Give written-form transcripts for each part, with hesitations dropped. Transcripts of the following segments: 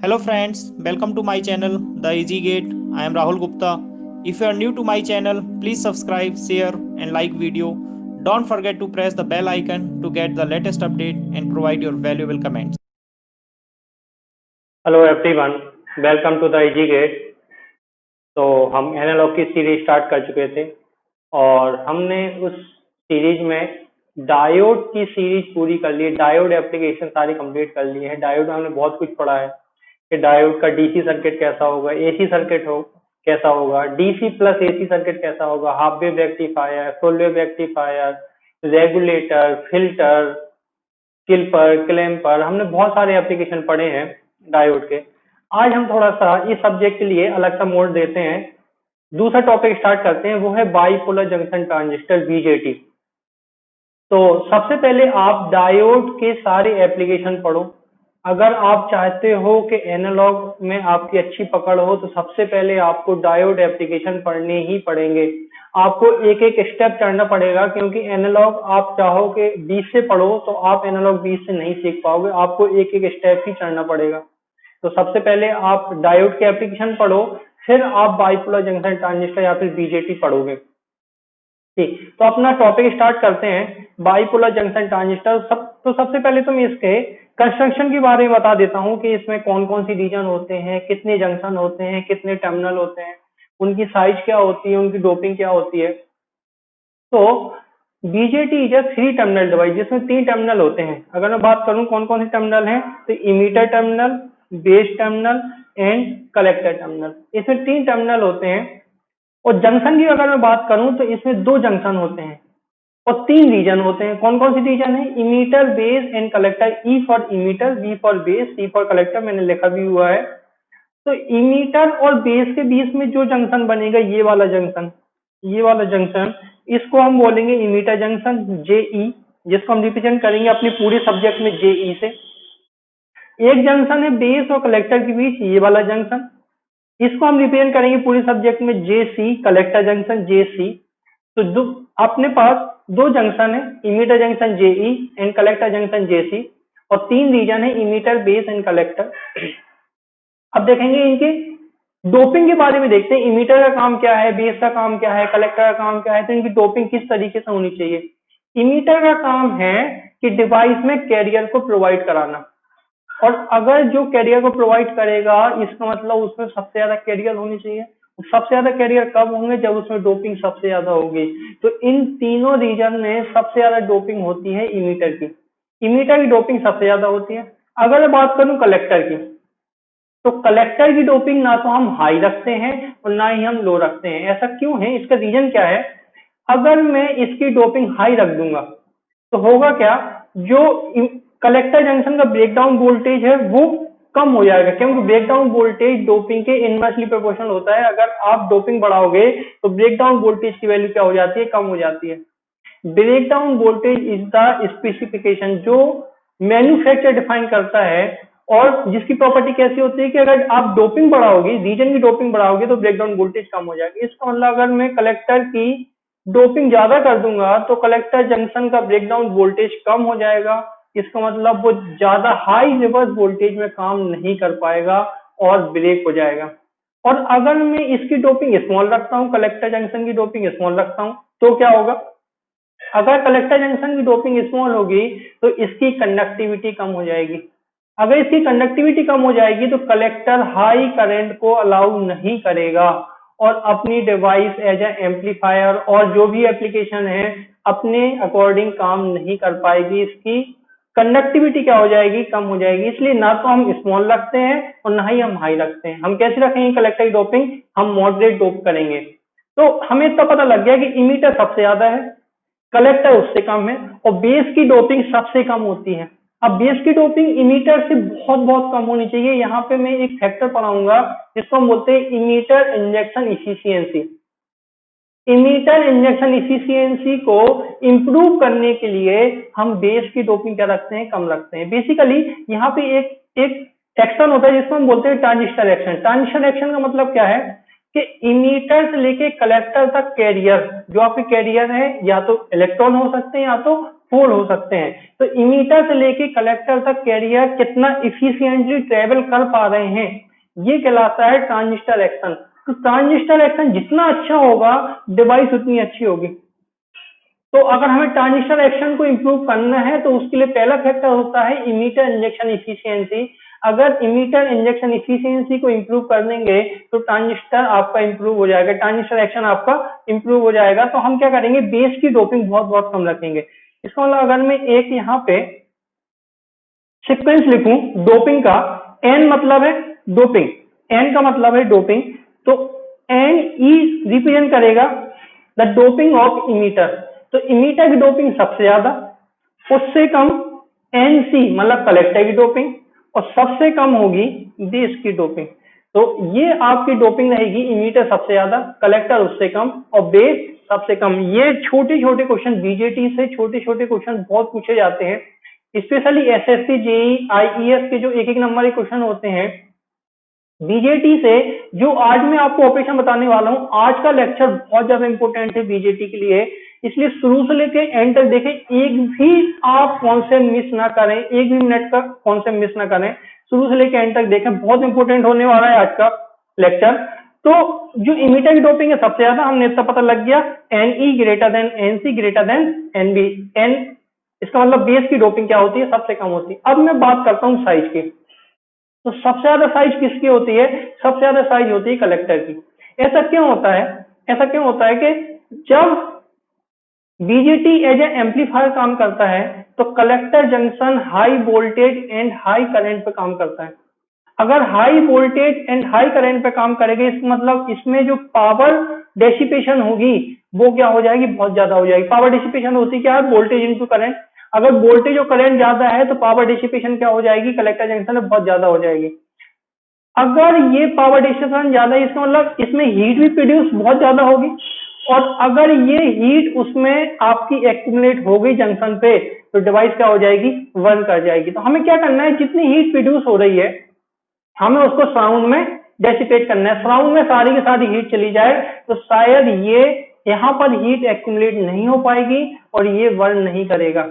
Hello friends, welcome to my channel The Easy Gate. I am Rahul Gupta. If you are new to my channel, please subscribe, share and like video. Don't forget to press the bell icon to get the latest update and provide your valuable comments. Hello everyone, welcome to the easy gate. तो हम analogue की series start कर चुके थे और हमने उस series में डायोड की सीरीज पूरी कर ली है। डायोड एप्लीकेशन सारी कंप्लीट कर ली है। डायोड में हमने बहुत कुछ पढ़ा है कि डायोड का डीसी सर्किट कैसा होगा, एसी सर्किट हो कैसा होगा, डीसी प्लस एसी सर्किट कैसा होगा, half wave rectifier, full wave rectifier, regulator, filter, clipper, clamper, हमने बहुत सारे एप्लीकेशन पढ़े हैं डायोड के। आज हम थोड़ा सा इस सब्जेक्ट के लिए अलग सा मोड देते हैं। दूसरा टॉपिक स्टार्ट करते हैं, वो है बाइपोलर जंक्शन ट्रांजिस्टर बीजेटी। तो सबसे पहले आप डायोड के सारे एप्लीकेशन पढ़ो। अगर आप चाहते हो कि एनालॉग में आपकी अच्छी पकड़ हो तो सबसे पहले आपको डायोड एप्लीकेशन पढ़ने ही पड़ेंगे। आपको एक एक स्टेप चढ़ना पड़ेगा, क्योंकि एनालॉग आप चाहो कि 20 से पढ़ो तो आप एनालॉग 20 से नहीं सीख पाओगे। आपको एक एक स्टेप ही चढ़ना पड़ेगा। तो सबसे पहले आप डायोड के एप्लीकेशन पढ़ो, फिर आप बाइपोलर जंक्शन ट्रांजिस्टर या फिर बीजेटी पढ़ोगे। ठीक, तो अपना टॉपिक स्टार्ट करते हैं। Bipolar junction transistor. सबसे पहले तो मैं इसके कंस्ट्रक्शन के बारे में बता देता हूँ कि इसमें कौन कौन सी रीजन होते हैं, कितने जंक्शन होते हैं, कितने टर्मिनल होते हैं, उनकी साइज क्या होती है, उनकी डोपिंग क्या होती है। तो BJT is a 3 terminal device, जिसमें 3 टर्मिनल होते हैं। अगर मैं बात करूं कौन कौन से टर्मिनल हैं, तो emitter terminal, base terminal and collector terminal. इसमें 3 टर्मिनल होते हैं। और जंक्शन की अगर मैं बात करूं तो इसमें 2 जंक्शन होते हैं और 3 रीजन होते हैं। कौन कौन सी रीजन है? Emitter, base and collector. E for emitter, B for base, C for collector, मैंने लिखा भी हुआ है। तो इमीटर और बेस के बीच में जो जंक्शन बनेगा, ये वाला जंक्शन, इसको हम बोलेंगे इमीटर जंक्शन, जेई, जिसको हम रिप्रेजेंट करेंगे अपने पूरे सब्जेक्ट में जेई से। एक जंक्शन है बेस और कलेक्टर के बीच, ये वाला जंक्शन, इसको हम रिप्रेजेंट करेंगे पूरे सब्जेक्ट में जेसी, कलेक्टर जंक्शन जेसी। तो दो अपने पास 2 जंक्शन है, emitter junction JE and collector junction JC, और 3 रीजन है, इमीटर, बेस एंड कलेक्टर। अब देखेंगे इनके डोपिंग के बारे में। देखते हैं इमीटर का काम क्या है, बेस का काम क्या है, कलेक्टर का काम क्या है, तो इनकी डोपिंग किस तरीके से होनी चाहिए। इमीटर का काम है कि डिवाइस में कैरियर को प्रोवाइड कराना, और अगर जो कैरियर को प्रोवाइड करेगा, इसका मतलब उसमें सबसे ज्यादा कैरियर होनी चाहिए। सबसे ज्यादा कैरियर कब होंगे? जब उसमें डोपिंग सबसे ज्यादा होगी। तो इन तीनों रीजन में सबसे ज्यादा डोपिंग होती है इमीटर की। इमीटर की डोपिंग सबसे ज्यादा होती है। अगर मैं बात करूं कलेक्टर की, तो कलेक्टर की डोपिंग ना तो हम हाई रखते हैं और ना ही हम लो रखते हैं। ऐसा क्यों है? इसका रीजन क्या है? अगर मैं इसकी डोपिंग हाई रख दूंगा तो होगा क्या, जो कलेक्टर जंक्शन का ब्रेकडाउन वोल्टेज है वो कम हो जाएगा, क्योंकि ब्रेकडाउन वोल्टेज डोपिंग के इनवर्सली प्रोपोर्शनल होता है। अगर आप डोपिंग बढ़ाओगे तो ब्रेकडाउन वोल्टेज की वैल्यू क्या हो जाती है? कम हो जाती है। Breakdown voltage is the specification जो मैन्युफैक्चर डिफाइन करता है, और जिसकी प्रॉपर्टी कैसी होती है कि अगर आप डोपिंग बढ़ाओगे, रीजन की डोपिंग बढ़ाओगे, तो ब्रेकडाउन वोल्टेज कम हो जाएगी। इसका मतलब अगर मैं कलेक्टर की डोपिंग ज्यादा कर दूंगा तो कलेक्टर जंक्शन का ब्रेकडाउन वोल्टेज कम हो जाएगा। इसका मतलब वो ज्यादा हाई रिवर्स वोल्टेज में काम नहीं कर पाएगा और ब्रेक हो जाएगा। और अगर मैं इसकी डोपिंग स्मॉल रखता हूँ, कलेक्टर जंक्शन की डोपिंग स्मॉल रखता हूँ, तो क्या होगा? अगर कलेक्टर जंक्शन की डोपिंग स्मॉल होगी तो इसकी कंडक्टिविटी कम हो जाएगी। अगर इसकी कंडक्टिविटी कम हो जाएगी तो कलेक्टर हाई करंट को अलाउ नहीं करेगा और अपनी डिवाइस एज ए एम्पलीफायर और जो भी एप्लीकेशन है अपने अकॉर्डिंग काम नहीं कर पाएगी। इसकी कंडक्टिविटी क्या हो जाएगी? कम हो जाएगी। इसलिए ना तो हम स्मॉल रखते हैं और ना ही हम हाई रखते हैं। हम कैसे रखेंगे कलेक्टर की डोपिंग? हम मॉडरेट डोप करेंगे। तो हमें इतना पता लग गया कि इमीटर सबसे ज्यादा है, कलेक्टर उससे कम है, और बेस की डोपिंग सबसे कम होती है। अब बेस की डोपिंग इमीटर से बहुत बहुत कम होनी चाहिए। यहाँ पे मैं एक फैक्टर पढ़ाऊंगा जिसको हम बोलते हैं emitter injection efficiency. Emitter injection efficiency को इंप्रूव करने के लिए हम बेस की डोपिंग क्या रखते हैं? कम रखते हैं। बेसिकली यहाँ पे एक एक एक्शन होता है जिसको हम बोलते हैं ट्रांजिस्टर एक्शन। ट्रांजिस्टर एक्शन का मतलब क्या है कि इमीटर से लेके कलेक्टर तक कैरियर, जो आपके कैरियर है, या तो इलेक्ट्रॉन हो सकते हैं या तो 4 हो सकते हैं। तो इमीटर से लेके कलेक्टर तक कैरियर कितना इफिशियंटली ट्रेवल कर पा रहे हैं, ये कहलाता है ट्रांजिस्टर एक्शन। तो ट्रांजिस्टर एक्शन जितना अच्छा होगा डिवाइस उतनी अच्छी होगी। तो अगर हमें ट्रांजिस्टर एक्शन को इम्प्रूव करना है तो उसके लिए पहला फैक्टर होता है इमीटर इंजेक्शन इफिशियंसी। अगर इमीटर इंजेक्शन इफिशियंसी को इम्प्रूव कर देंगे तो ट्रांजिस्टर आपका इम्प्रूव हो जाएगा, ट्रांजिस्टर एक्शन आपका इम्प्रूव हो जाएगा। तो हम क्या करेंगे, बेस की डोपिंग बहुत बहुत कम रखेंगे। इसका मतलब अगर मैं एक यहाँ पे सीक्वेंस लिखूं डोपिंग का, एन मतलब है डोपिंग, एन का मतलब है डोपिंग, तो एन ई रिप्रेजेंट करेगा द डोपिंग ऑफ इमीटर। तो इमीटर की डोपिंग सबसे ज्यादा, उससे कम एन सी मतलब कलेक्टर की डोपिंग, और सबसे कम होगी बेस की डोपिंग। तो ये आपकी डोपिंग रहेगी, इमीटर सबसे ज्यादा, कलेक्टर उससे कम और बेस सबसे कम। ये छोटे छोटे क्वेश्चन बीजेटी से छोटे छोटे क्वेश्चन बहुत पूछे जाते हैं, स्पेशली एसएससी जेई आईईएस के जो एक एक नंबर के क्वेश्चन होते हैं। बीजेटी से जो आज मैं आपको ऑपरेशन बताने वाला हूं, आज का लेक्चर बहुत ज्यादा इंपॉर्टेंट है बीजेटी के लिए, इसलिए शुरू से लेके एंड तक देखें, एक भी आप कॉन्सेप्ट मिस ना करें, एक भी मिनट का कॉन्सेप्ट मिस ना करें, शुरू से लेके एंड तक देखें, बहुत इंपॉर्टेंट होने वाला है आज का लेक्चर। तो जो इमीटर की डोपिंग है सबसे ज्यादा, हमने इतना पता लग गया, N E greater than N C greater than N B. N इसका मतलब बेस की डोपिंग क्या होती है, सबसे कम होती है। अब मैं बात करता हूं साइज की। तो सबसे ज्यादा साइज किसकी होती है, सबसे ज्यादा साइज होती है कलेक्टर की। ऐसा क्यों होता है, ऐसा क्यों होता है कि जब बीजेटी एज ए एम्पलीफायर काम करता है तो collector junction high voltage and high current पे काम करता है। अगर high voltage and high current पे काम करेगा, इसका मतलब इसमें जो पावर डेसिपेशन होगी वो क्या हो जाएगी, बहुत ज्यादा हो जाएगी। पावर डेसिपेशन होती क्या है, वोल्टेज इनटू करंट। अगर वोल्टेज और करंट ज्यादा है तो पावर डेसिपेशन क्या हो जाएगी, कलेक्टर जंक्शन में बहुत ज्यादा हो जाएगी। अगर ये पावर डिस्ट्रीब्यूशन ज्यादा है, इसका मतलब इसमें हीट भी प्रोड्यूस बहुत ज्यादा होगी, और अगर ये हीट उसमें आपकी एक्यूमुलेट हो गई जंक्शन पे तो डिवाइस क्या हो जाएगी, बर्न कर जाएगी। तो हमें क्या करना है, जितनी हीट प्रोड्यूस हो रही है हमें उसको सराउंड में डेसिपेट करना है। सराउंड में सारी की सारी हीट चली जाए तो शायद ये यहाँ पर हीट एक्यूमुलेट नहीं हो पाएगी और ये बर्न नहीं करेगा।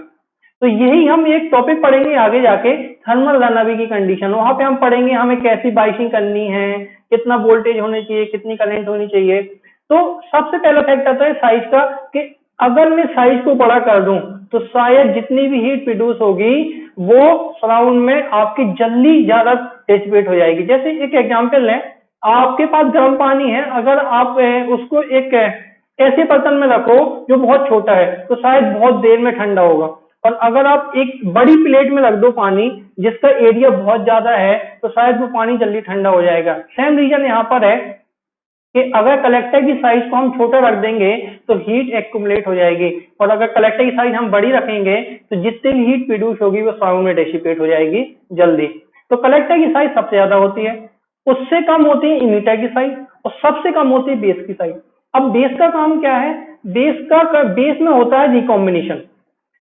तो यही हम एक टॉपिक पढ़ेंगे आगे जाके, थर्मल रनअवे की कंडीशन। वहां पे हम पढ़ेंगे हमें कैसी बाइसिंग करनी है, कितना वोल्टेज होने चाहिए, कितनी करंट होनी चाहिए। तो सबसे पहला फैक्ट आता है साइज का, कि अगर मैं साइज को बड़ा कर दूं तो शायद जितनी भी हीट प्रोड्यूस होगी वो सराउंड में आपकी जल्दी ज्यादा डिसिपेट हो जाएगी। जैसे एक एग्जांपल लें, आपके पास गर्म पानी है, अगर आप उसको एक ऐसे बर्तन में रखो जो बहुत छोटा है तो शायद बहुत देर में ठंडा होगा, और अगर आप एक बड़ी प्लेट में रख दो पानी जिसका एरिया बहुत ज्यादा है तो शायद वो पानी जल्दी ठंडा हो जाएगा। सेम रीजन यहाँ पर है कि अगर कलेक्टर की साइज को हम छोटा रख देंगे तो हीट एक्यूमुलेट हो जाएगी, और अगर कलेक्टर की साइज हम बड़ी रखेंगे तो जितनी भी हीट प्रोड्यूस होगी वो साउंड में डेसिपेट हो जाएगी जल्दी। तो कलेक्टर की साइज सबसे ज्यादा होती है, उससे कम होती है इमीटर की साइज, और सबसे कम होती है बेस की साइज। अब बेस का काम क्या है, बेस में होता है रिकॉम्बिनेशन।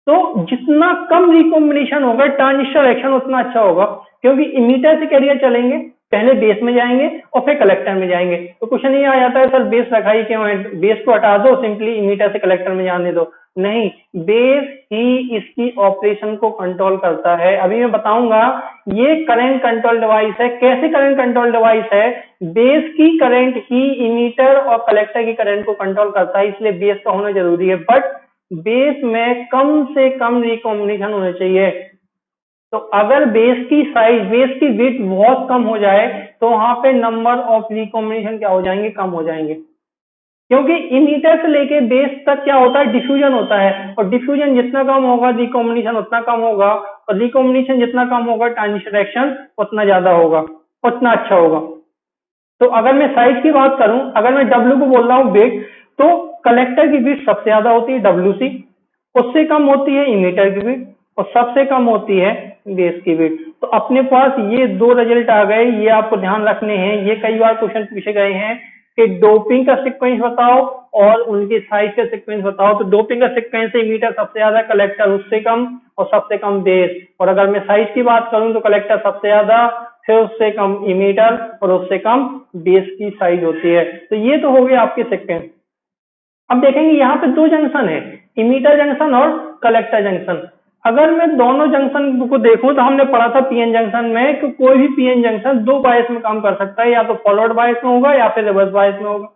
तो जितना कम रिकॉम्बिनेशन होगा ट्रांजिस्टर एक्शन उतना अच्छा होगा, क्योंकि इमीटर से कैरियर चलेंगे, पहले बेस में जाएंगे और फिर कलेक्टर में जाएंगे। तो क्वेश्चन ये आ जाता है सर बेस रखा ही क्यों है, बेस को हटा दो, सिंपली इमीटर से कलेक्टर में जाने दो। नहीं, बेस ही इसकी ऑपरेशन को कंट्रोल करता है। अभी मैं बताऊंगा, ये करंट कंट्रोल डिवाइस है। कैसे करंट कंट्रोल डिवाइस है, बेस की करंट ही इमीटर और कलेक्टर की करंट को कंट्रोल करता है, इसलिए बेस का होना जरूरी है। बट बेस में कम से कम रिकॉम्बिनेशन होने चाहिए। तो अगर बेस की साइज, बेस की विड्थ बहुत कम हो जाए तो वहां पे नंबर ऑफ रिकॉम्बिनेशन क्या हो जाएंगे, कम हो जाएंगे। क्योंकि इमीटर से लेके बेस तक क्या होता है, डिफ्यूजन होता है, और डिफ्यूजन जितना कम होगा रिकॉम्बिनेशन उतना कम होगा, और रिकॉम्बिनेशन जितना कम होगा ट्रांजिस्टर एक्शन उतना ज्यादा होगा, उतना अच्छा होगा। तो अगर मैं साइज की बात करूं, अगर मैं डब्ल्यू को बोल रहा हूं वेट, तो कलेक्टर की विड्थ सबसे ज्यादा होती है डब्ल्यू सी, उससे कम होती है इमीटर की विड्थ, और सबसे कम होती है बेस की विड्थ। तो अपने पास ये दो रिजल्ट आ गए, ये आपको ध्यान रखने हैं। ये कई बार क्वेश्चन पूछे गए हैं कि डोपिंग का सीक्वेंस बताओ और उनकी साइज का सीक्वेंस बताओ। तो डोपिंग का सीक्वेंस इमीटर सबसे ज्यादा, कलेक्टर उससे कम, और सबसे कम बेस। और अगर मैं साइज की बात करूं तो कलेक्टर सबसे ज्यादा, फिर उससे कम इमीटर, और उससे कम बेस की साइज होती है। तो ये तो हो गया आपके सीक्वेंस। अब देखेंगे यहाँ पे दो जंक्शन है, इमीटर जंक्शन और कलेक्टर जंक्शन। अगर मैं दोनों जंक्शन को देखूं तो हमने पढ़ा था पीएन जंक्शन में कि कोई भी पीएन जंक्शन दो बायस में काम कर सकता है, या तो फॉरवर्ड बायस में होगा या फिर रिवर्स बायस में होगा।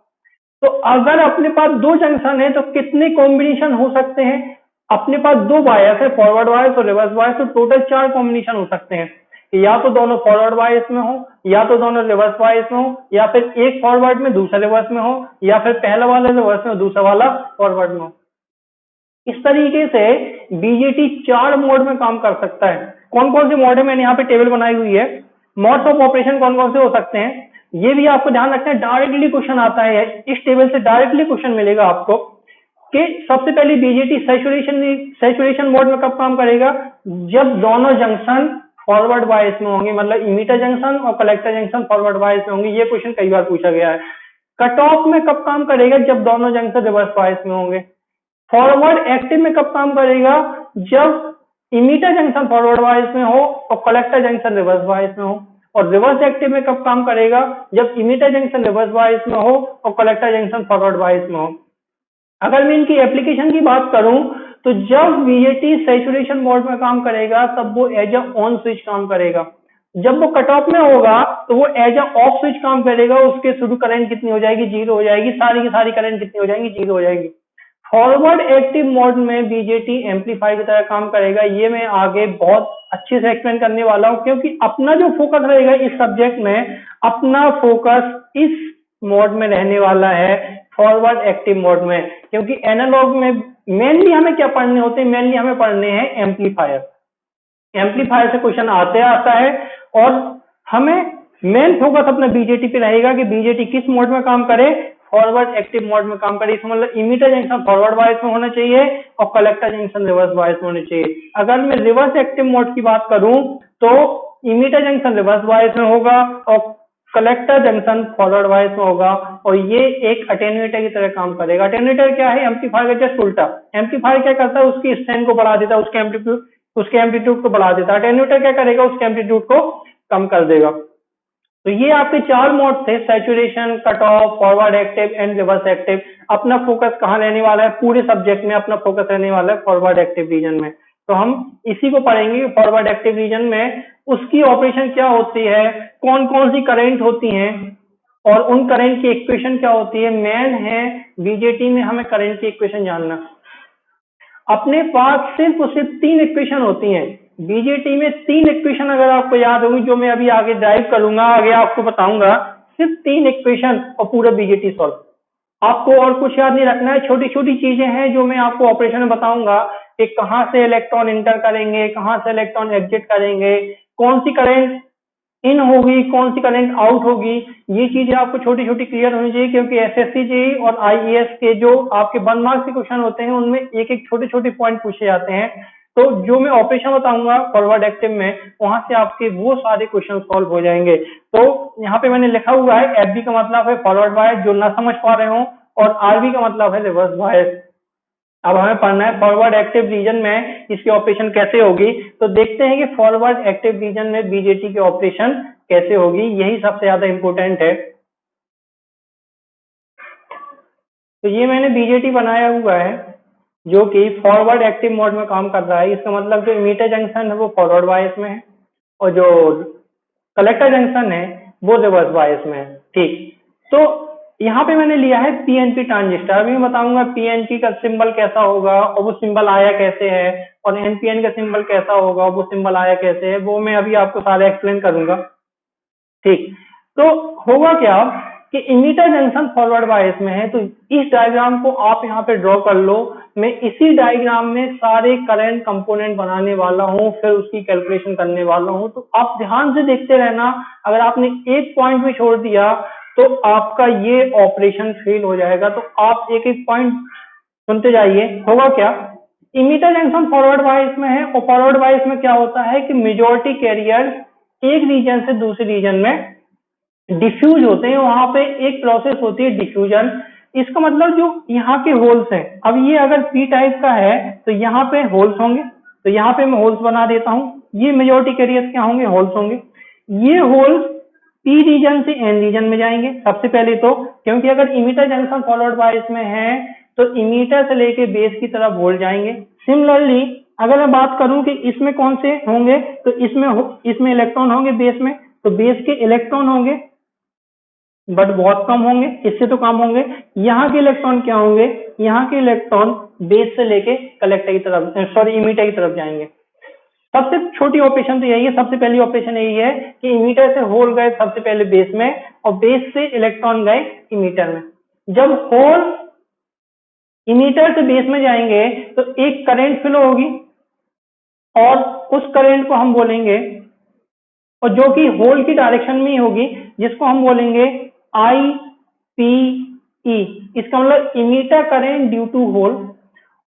तो अगर अपने पास दो जंक्शन है तो कितने कॉम्बिनेशन हो सकते हैं? अपने पास दो बायस है, फॉरवर्ड बायस और रिवर्स बायस, तो टोटल 4 कॉम्बिनेशन हो सकते हैं। या तो दोनों फॉरवर्ड बायस में हो, या तो दोनों रिवर्स बायस में हो, या फिर एक फॉरवर्ड में दूसरा रिवर्स में हो, या फिर पहला वाला रिवर्स में दूसरा वाला फॉरवर्ड में हो। इस तरीके से बीजेटी 4 मोड में काम कर सकता है। कौन कौन से मोड है मैंने यहाँ पे टेबल बनाई हुई है। मोड्स ऑफ ऑपरेशन कौन कौन से हो सकते हैं ये भी आपको ध्यान रखना है। डायरेक्टली क्वेश्चन आता है, इस टेबल से डायरेक्टली क्वेश्चन मिलेगा आपको कि सबसे पहले बीजेटी सैचुरेशन मोड में कब काम करेगा? जब दोनों जंक्शन फॉरवर्ड बायस में होंगे, मतलब इमीटर जंक्शन और कलेक्टर जंक्शन फॉरवर्ड बायस में होंगे। ये क्वेश्चन कई बार पूछा गया है। कट ऑफ में कब काम करेगा? जब दोनों जंक्शन रिवर्स बायस में होंगे। फॉरवर्ड एक्टिव में कब काम करेगा? जब इमीटर जंक्शन फॉरवर्ड बायस में हो और कलेक्टर जंक्शन रिवर्स बायस में हो। और रिवर्स एक्टिव में कब काम करेगा? जब इमीटर जंक्शन रिवर्स बायस में हो और कलेक्टर जंक्शन फॉरवर्ड बायस में हो। अगर मैं इनकी एप्लीकेशन की बात करूं तो जब बीजेटी सैचुरेशन मोड में काम करेगा तब वो एज अ ऑन स्विच काम करेगा। जब वो कट ऑफ में होगा तो वो एज अ ऑफ स्विच काम करेगा। उसके शुरू करंट कितनी हो जाएगी? 0 हो जाएगी। सारी की सारी करंट कितनी हो जाएंगी? 0 हो जाएगी। फॉरवर्ड एक्टिव मोड में बीजेटी एम्पलीफायर की तरह काम करेगा। ये मैं आगे बहुत अच्छे से एक्सप्लेन करने वाला हूं, क्योंकि अपना जो फोकस रहेगा इस सब्जेक्ट में, अपना फोकस इस मोड में रहने वाला है, फॉरवर्ड एक्टिव मोड में। क्योंकि एनालॉग में मेनली हमें क्या पढ़ने होते हैं? मेनली हमें पढ़ने हैं एम्पलीफायर। एम्पलीफायर से क्वेश्चन आते आता है और हमें मेन फोकस अपना बीजेटी पे रहेगा कि बीजेटी किस मोड में काम करे? फॉरवर्ड एक्टिव मोड में काम करे। इसका मतलब इमीटर जंक्शन फॉरवर्ड बायस में होना चाहिए और कलेक्टर जंक्शन रिवर्स बायस में होना चाहिए। अगर मैं रिवर्स एक्टिव मोड की बात करूं तो इमीटर जंक्शन रिवर्स बायस में होगा और कलेक्टर जंक्शन फॉरवर्ड बायस में होगा। और ये एक अटेन्यूएटर की तरह काम करेगा। अटेन्यूएटर क्या है? एम्पलीफायर का जस्ट उल्टा। एम्पलीफायर क्या करता है? उसकी स्ट्रेंथ को बढ़ा देता है, उसके एम्पलीट्यूड को बढ़ा देता है। अटेन्यूएटर क्या करेगा? उसके एम्पलीट्यूड को कम कर देगा। तो ये आपके 4 मोड थे, saturation, cut off, forward active and reverse active. अपना फोकस कहाँ रहने वाला है? पूरे सब्जेक्ट में अपना फोकस रहने वाला है फॉरवर्ड एक्टिव रीजन में। तो हम इसी को पढ़ेंगे। फॉरवर्ड एक्टिव रीजन में उसकी ऑपरेशन क्या होती है, कौन कौन सी करंट होती हैं और उन करंट की इक्वेशन क्या होती है। मेन है बीजेटी में हमें करंट की इक्वेशन जानना। अपने पास सिर्फ और सिर्फ 3 इक्वेशन होती हैं बीजेटी में। 3 इक्वेशन अगर आपको याद होगी, जो मैं अभी आगे ड्राइव करूंगा, आगे आपको बताऊंगा, सिर्फ 3 इक्वेशन और पूरा बीजेटी सॉल्व। आपको और कुछ याद नहीं रखना है। छोटी छोटी चीजें हैं जो मैं आपको ऑपरेशन में बताऊंगा कि कहाँ से इलेक्ट्रॉन इंटर करेंगे, कहाँ से इलेक्ट्रॉन एग्जिट करेंगे, कौन सी करंट इन होगी, कौन सी करंट आउट होगी। ये चीजें आपको छोटी छोटी क्लियर होनी चाहिए, क्योंकि एसएससी जेईई और आईएएस के जो आपके 1 मार्क्स के क्वेश्चन होते हैं उनमें एक एक छोटे छोटे पॉइंट पूछे जाते हैं। तो जो मैं ऑपरेशन बताऊंगा फॉरवर्ड एक्टिव में, वहां से आपके वो सारे क्वेश्चन सॉल्व हो जाएंगे। तो यहाँ पे मैंने लिखा हुआ है एफबी का मतलब है फॉरवर्ड बायस, जो ना समझ पा रहे हो, और आरबी का मतलब है रिवर्स बायस। अब हमें पढ़ना है फॉरवर्ड एक्टिव रीजन में इसकी ऑपरेशन कैसे होगी। तो देखते हैं कि फॉरवर्ड एक्टिव रीजन में बीजेटी की ऑपरेशन कैसे होगी। यही सबसे ज्यादा इंपॉर्टेंट है। तो ये मैंने बीजेटी बनाया हुआ है जो कि फॉरवर्ड एक्टिव मोड में काम कर रहा है। इसका मतलब जो इमीटर जंक्शन है वो फॉरवर्ड बायस में है और जो कलेक्टर जंक्शन है वो रिवर्स बायस में है। ठीक, तो यहाँ पे मैंने लिया है पीएनपी ट्रांजिस्टर। अभी मैं बताऊंगा पीएनपी का सिंबल कैसा होगा और वो सिंबल आया कैसे है, और एनपीएन का सिंबल कैसा होगा और वो सिंबल आया कैसे है, वो मैं अभी आपको सारा एक्सप्लेन करूंगा। ठीक, तो होगा क्या कि इमीटर जंक्शन फॉरवर्ड बायस में है। तो इस डायग्राम को आप यहाँ पे ड्रॉ कर लो। मैं इसी डायग्राम में सारे करंट कंपोनेंट बनाने वाला हूँ, फिर उसकी कैलकुलेशन करने वाला हूँ। तो आप ध्यान से देखते रहना। अगर आपने एक पॉइंट भी छोड़ दिया तो आपका ये ऑपरेशन फेल हो जाएगा। तो आप एक एक पॉइंट सुनते जाइए। होगा क्या? इमीटर जंक्शन फॉरवर्ड बायस में है और फॉरवर्ड बायस में क्या होता है कि मेजॉरिटी कैरियर एक रीजन से दूसरे रीजन में डिफ्यूज होते हैं। वहां पे एक प्रोसेस होती है डिफ्यूजन। इसका मतलब जो यहाँ के होल्स हैं, अब ये अगर पी टाइप का है तो यहाँ पे होल्स होंगे। तो यहाँ पे मैं होल्स बना देता हूँ। ये मेजॉरिटी कैरियर्स क्या होंगे? होल्स होंगे। ये होल्स पी रीजन से एन रीजन में जाएंगे सबसे पहले तो, क्योंकि अगर इमीटर जंक्शन फॉलोड बाय इसमें है तो इमीटर से लेके बेस की तरफ वोल्ट जाएंगे। सिमिलरली अगर मैं बात करूं कि इसमें कौन से होंगे, तो इसमें इलेक्ट्रॉन होंगे बेस में, तो बेस के इलेक्ट्रॉन होंगे बट बहुत कम होंगे, इससे तो कम होंगे। यहाँ के इलेक्ट्रॉन क्या होंगे, यहाँ के इलेक्ट्रॉन बेस से लेके कलेक्टर की तरफ, सॉरी इमीटर की तरफ जाएंगे। सबसे छोटी ऑपरेशन तो यही है, सबसे पहली ऑपरेशन यही है कि इमीटर से होल गए सबसे पहले बेस में और बेस से इलेक्ट्रॉन गए इमीटर में। जब होल इमीटर से बेस में जाएंगे तो एक करंट फ्लो होगी और उस करंट को हम बोलेंगे, और जो कि होल की डायरेक्शन में ही होगी, जिसको हम बोलेंगे आई पी ई। इसका मतलब emitter current due to hole.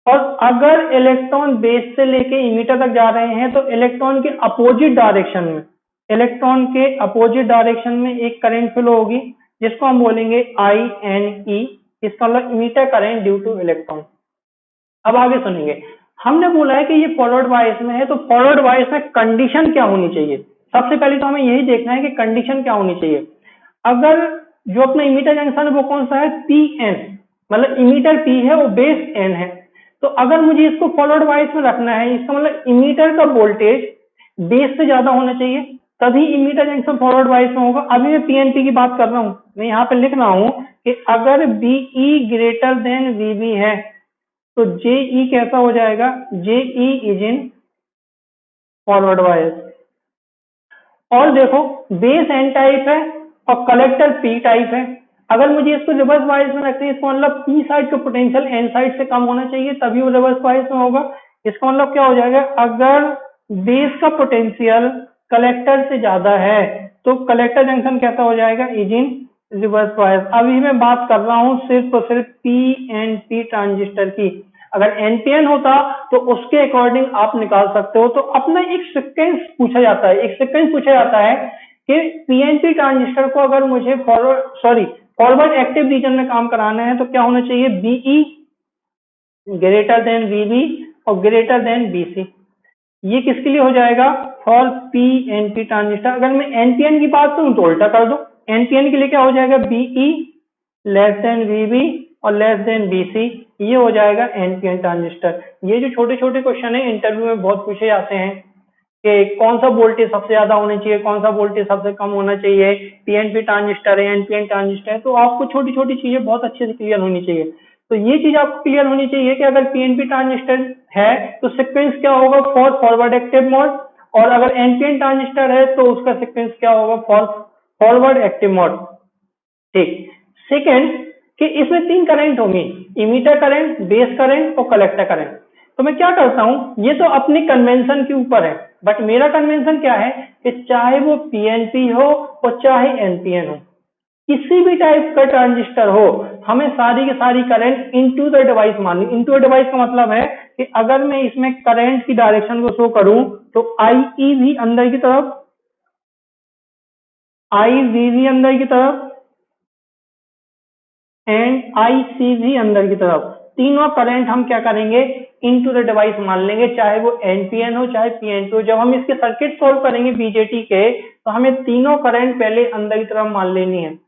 और अगर इलेक्ट्रॉन बेस से लेके इमीटर तक जा रहे हैं तो इलेक्ट्रॉन के अपोजिट डायरेक्शन में, इलेक्ट्रॉन के अपोजिट डायरेक्शन में एक करंट फ्लो होगी जिसको हम बोलेंगे आई एन ई। इसका मतलब emitter current due to electron. अब आगे सुनेंगे, हमने बोला है कि ये फॉरवर्ड बायस में है, तो फॉरवर्ड बायस में कंडीशन क्या होनी चाहिए। सबसे पहले तो हमें यही देखना है कि कंडीशन क्या होनी चाहिए। अगर जो अपना इमीटर जंक्शन है वो कौन सा है, पी एन, मतलब इमीटर पी है और बेस एन है। तो अगर मुझे इसको फॉरवर्ड बायस में रखना है, इसका मतलब इमीटर का वोल्टेज बेस से ज्यादा होना चाहिए, तभी इमीटर जंक्शन फॉरवर्ड बायस में होगा। अभी मैं पीएनपी की बात कर रहा हूं, मैं यहाँ पे लिख रहा हूं कि अगर बीई ग्रेटर देन वीबी है तो जेई कैसा हो जाएगा, JE is in forward bias. और देखो बेस एन टाइप है और कलेक्टर पी टाइप है। अगर मुझे इसको रिवर्स बायस में रखते हैं, इसका मतलब पी साइड का पोटेंशियल एन साइड से कम होना चाहिए तभी वो रिवर्स बायस में होगा। इसका मतलब क्या हो जाएगा, अगर बेस का पोटेंशियल कलेक्टर से ज्यादा है तो कलेक्टर जंक्शन कैसा हो जाएगा, इज इन रिवर्स बायस। अभी मैं बात कर रहा हूं सिर्फ और सिर्फ पीएनपी ट्रांजिस्टर की। अगर एनपीएन होता तो उसके अकॉर्डिंग आप निकाल सकते हो। तो अपना एक सीक्वेंस पूछा जाता है, एक सीक्वेंस पूछा जाता है कि पीएनपी ट्रांजिस्टर को अगर मुझे फॉरवर्ड एक्टिव रीजन में काम कराना है तो क्या होना चाहिए, बीई ग्रेटर देन वीबी और ग्रेटर देन बीसी। ये किसके लिए हो जाएगा, फॉर पीएनपी ट्रांजिस्टर। अगर मैं एनपीएन की बात करूं तो उल्टा कर दो, एनपीएन के लिए क्या हो जाएगा, बीई लेस देन वीबी और लेस देन बीसी, ये हो जाएगा एनपीएन ट्रांजिस्टर। ये जो छोटे छोटे क्वेश्चन है इंटरव्यू में बहुत पूछे जाते हैं कि कौन सा वोल्टेज सबसे ज्यादा होना चाहिए, कौन सा वोल्टेज सबसे कम होना चाहिए, पीएनपी ट्रांजिस्टर है, एनपीएन ट्रांजिस्टर है। तो आपको छोटी छोटी चीजें बहुत अच्छे से क्लियर होनी चाहिए। तो ये चीज आपको क्लियर होनी चाहिए कि अगर पीएनपी ट्रांजिस्टर है तो सीक्वेंस क्या होगा, फॉर फॉरवर्ड एक्टिव मोड, और अगर एनपीएन ट्रांजिस्टर है तो उसका सीक्वेंस क्या होगा, फॉर फॉरवर्ड एक्टिव मोड। ठीक। सेकेंड कि इसमें तीन करंट होंगे, इमीटर करंट, बेस करंट और कलेक्टर करंट। तो मैं क्या करता हूं, ये तो अपनी कन्वेंशन के ऊपर है, बट मेरा कन्वेंशन क्या है कि चाहे वो पीएनपी हो और चाहे एनपीएन हो, किसी भी टाइप का ट्रांजिस्टर हो, हमें सारी की सारी करंट इनटू द डिवाइस माननी। इनटू द डिवाइस का मतलब है कि अगर मैं इसमें करंट की डायरेक्शन को शो करूं तो आई भी अंदर की तरफ, आई भी अंदर की तरफ एंड आई सी भी अंदर की तरफ, तीनों करंट हम क्या करेंगे, इनटू द डिवाइस मान लेंगे, चाहे वो एनपीएन हो चाहे पीएनपी हो। जब हम इसके सर्किट सॉल्व करेंगे बीजेटी के, तो हमें तीनों करंट पहले अंदर की तरफ मान लेनी है।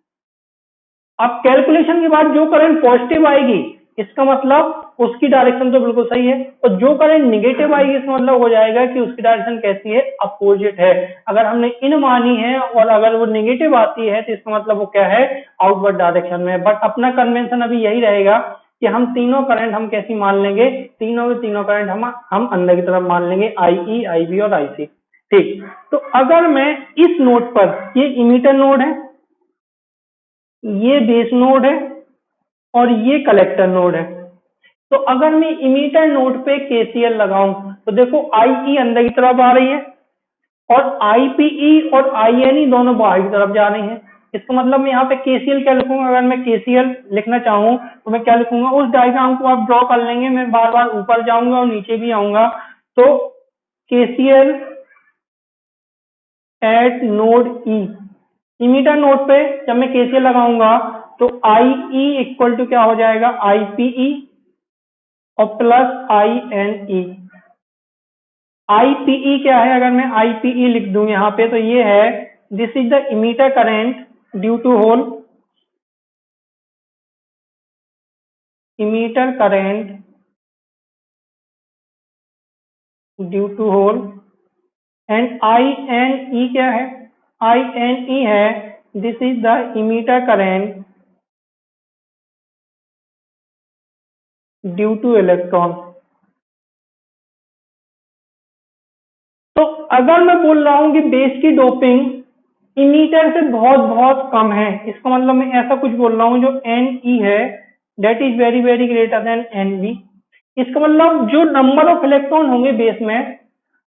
अब कैलकुलेशन के बाद जो करंट पॉजिटिव आएगी इसका मतलब उसकी डायरेक्शन तो बिल्कुल सही है, और जो करंट निगेटिव आएगी इसका मतलब हो जाएगा कि उसकी डायरेक्शन कैसी है, अपोजिट है। अगर हमने इन मानी है और अगर वो निगेटिव आती है तो इसका मतलब वो क्या है, आउटवर्ड डायरेक्शन में। बट अपना कन्वेंशन अभी यही रहेगा कि हम तीनों करंट हम कैसी मान लेंगे, तीनों के तीनों करंट हम अंदर की तरफ मान लेंगे, आई आईबी और आईसी। ठीक। तो अगर मैं इस नोड पर, ये इमीटर नोड है, ये बेस नोड है और ये कलेक्टर नोड है, तो अगर मैं इमीटर नोड पे केसीएल लगाऊं तो देखो आईई अंदर की तरफ आ रही है और आईपीई और आईएनई दोनों बाहर की तरफ जा रही हैं। इसका मतलब मैं यहाँ पे केसीएल क्या लिखूंगा, अगर मैं केसीएल लिखना चाहूँ तो मैं क्या लिखूंगा, उस डायग्राम को आप ड्रॉ कर लेंगे, मैं बार बार ऊपर जाऊंगा और नीचे भी आऊंगा। तो केसीएल एट नोड ई, इमीटर नोड पे जब मैं केसीएल लगाऊंगा तो आईई इक्वल टू क्या हो जाएगा, आईपीई और प्लस आईएनई। आईपीई क्या है, अगर मैं आईपीई लिख दूं यहाँ पे तो ये है this is the emitter current due to hole, emitter current due to hole, and I N E क्या है, आई एन ई है, this is the emitter current due to electron. तो अगर मैं बोल रहा हूं कि बेस की डोपिंग इमीटर से बहुत बहुत कम है, इसका मतलब मैं ऐसा कुछ बोल रहा हूं जो एन ई है that is very very greater than N B. इसका मतलब जो नंबर ऑफ इलेक्ट्रॉन होंगे बेस में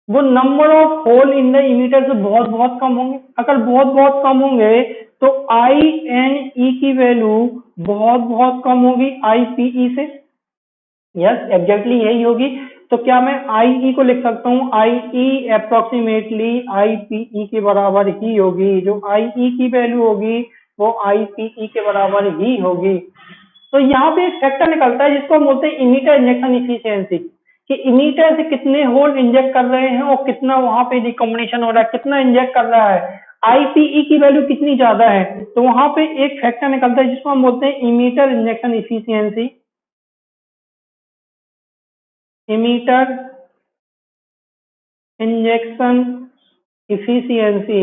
वो number of hole in the emitter से बहुत बहुत कम होंगे। अगर बहुत बहुत कम होंगे तो आई एन ई की वैल्यू बहुत बहुत कम होगी आई पी ई से। यस एग्जैक्टली यही होगी। तो क्या मैं आई ई को लिख सकता हूँ, आई ई अप्रोक्सीमेटली आई पी ई के बराबर ही होगी, जो आई ई की वैल्यू होगी वो आई पी ई के बराबर ही होगी। तो यहाँ पे एक फैक्टर निकलता है जिसको हम बोलते हैं इमीटर इंजेक्शन इफिशियंसी, कि इमीटर से कितने होल इंजेक्ट कर रहे हैं और कितना वहां पे रिकॉम्बिनेशन हो रहा है, कितना इंजेक्ट कर रहा है, आईपीई की वैल्यू कितनी ज्यादा है। तो वहां पे एक फैक्टर निकलता है जिसको हम बोलते हैं emitter injection efficiency, emitter injection efficiency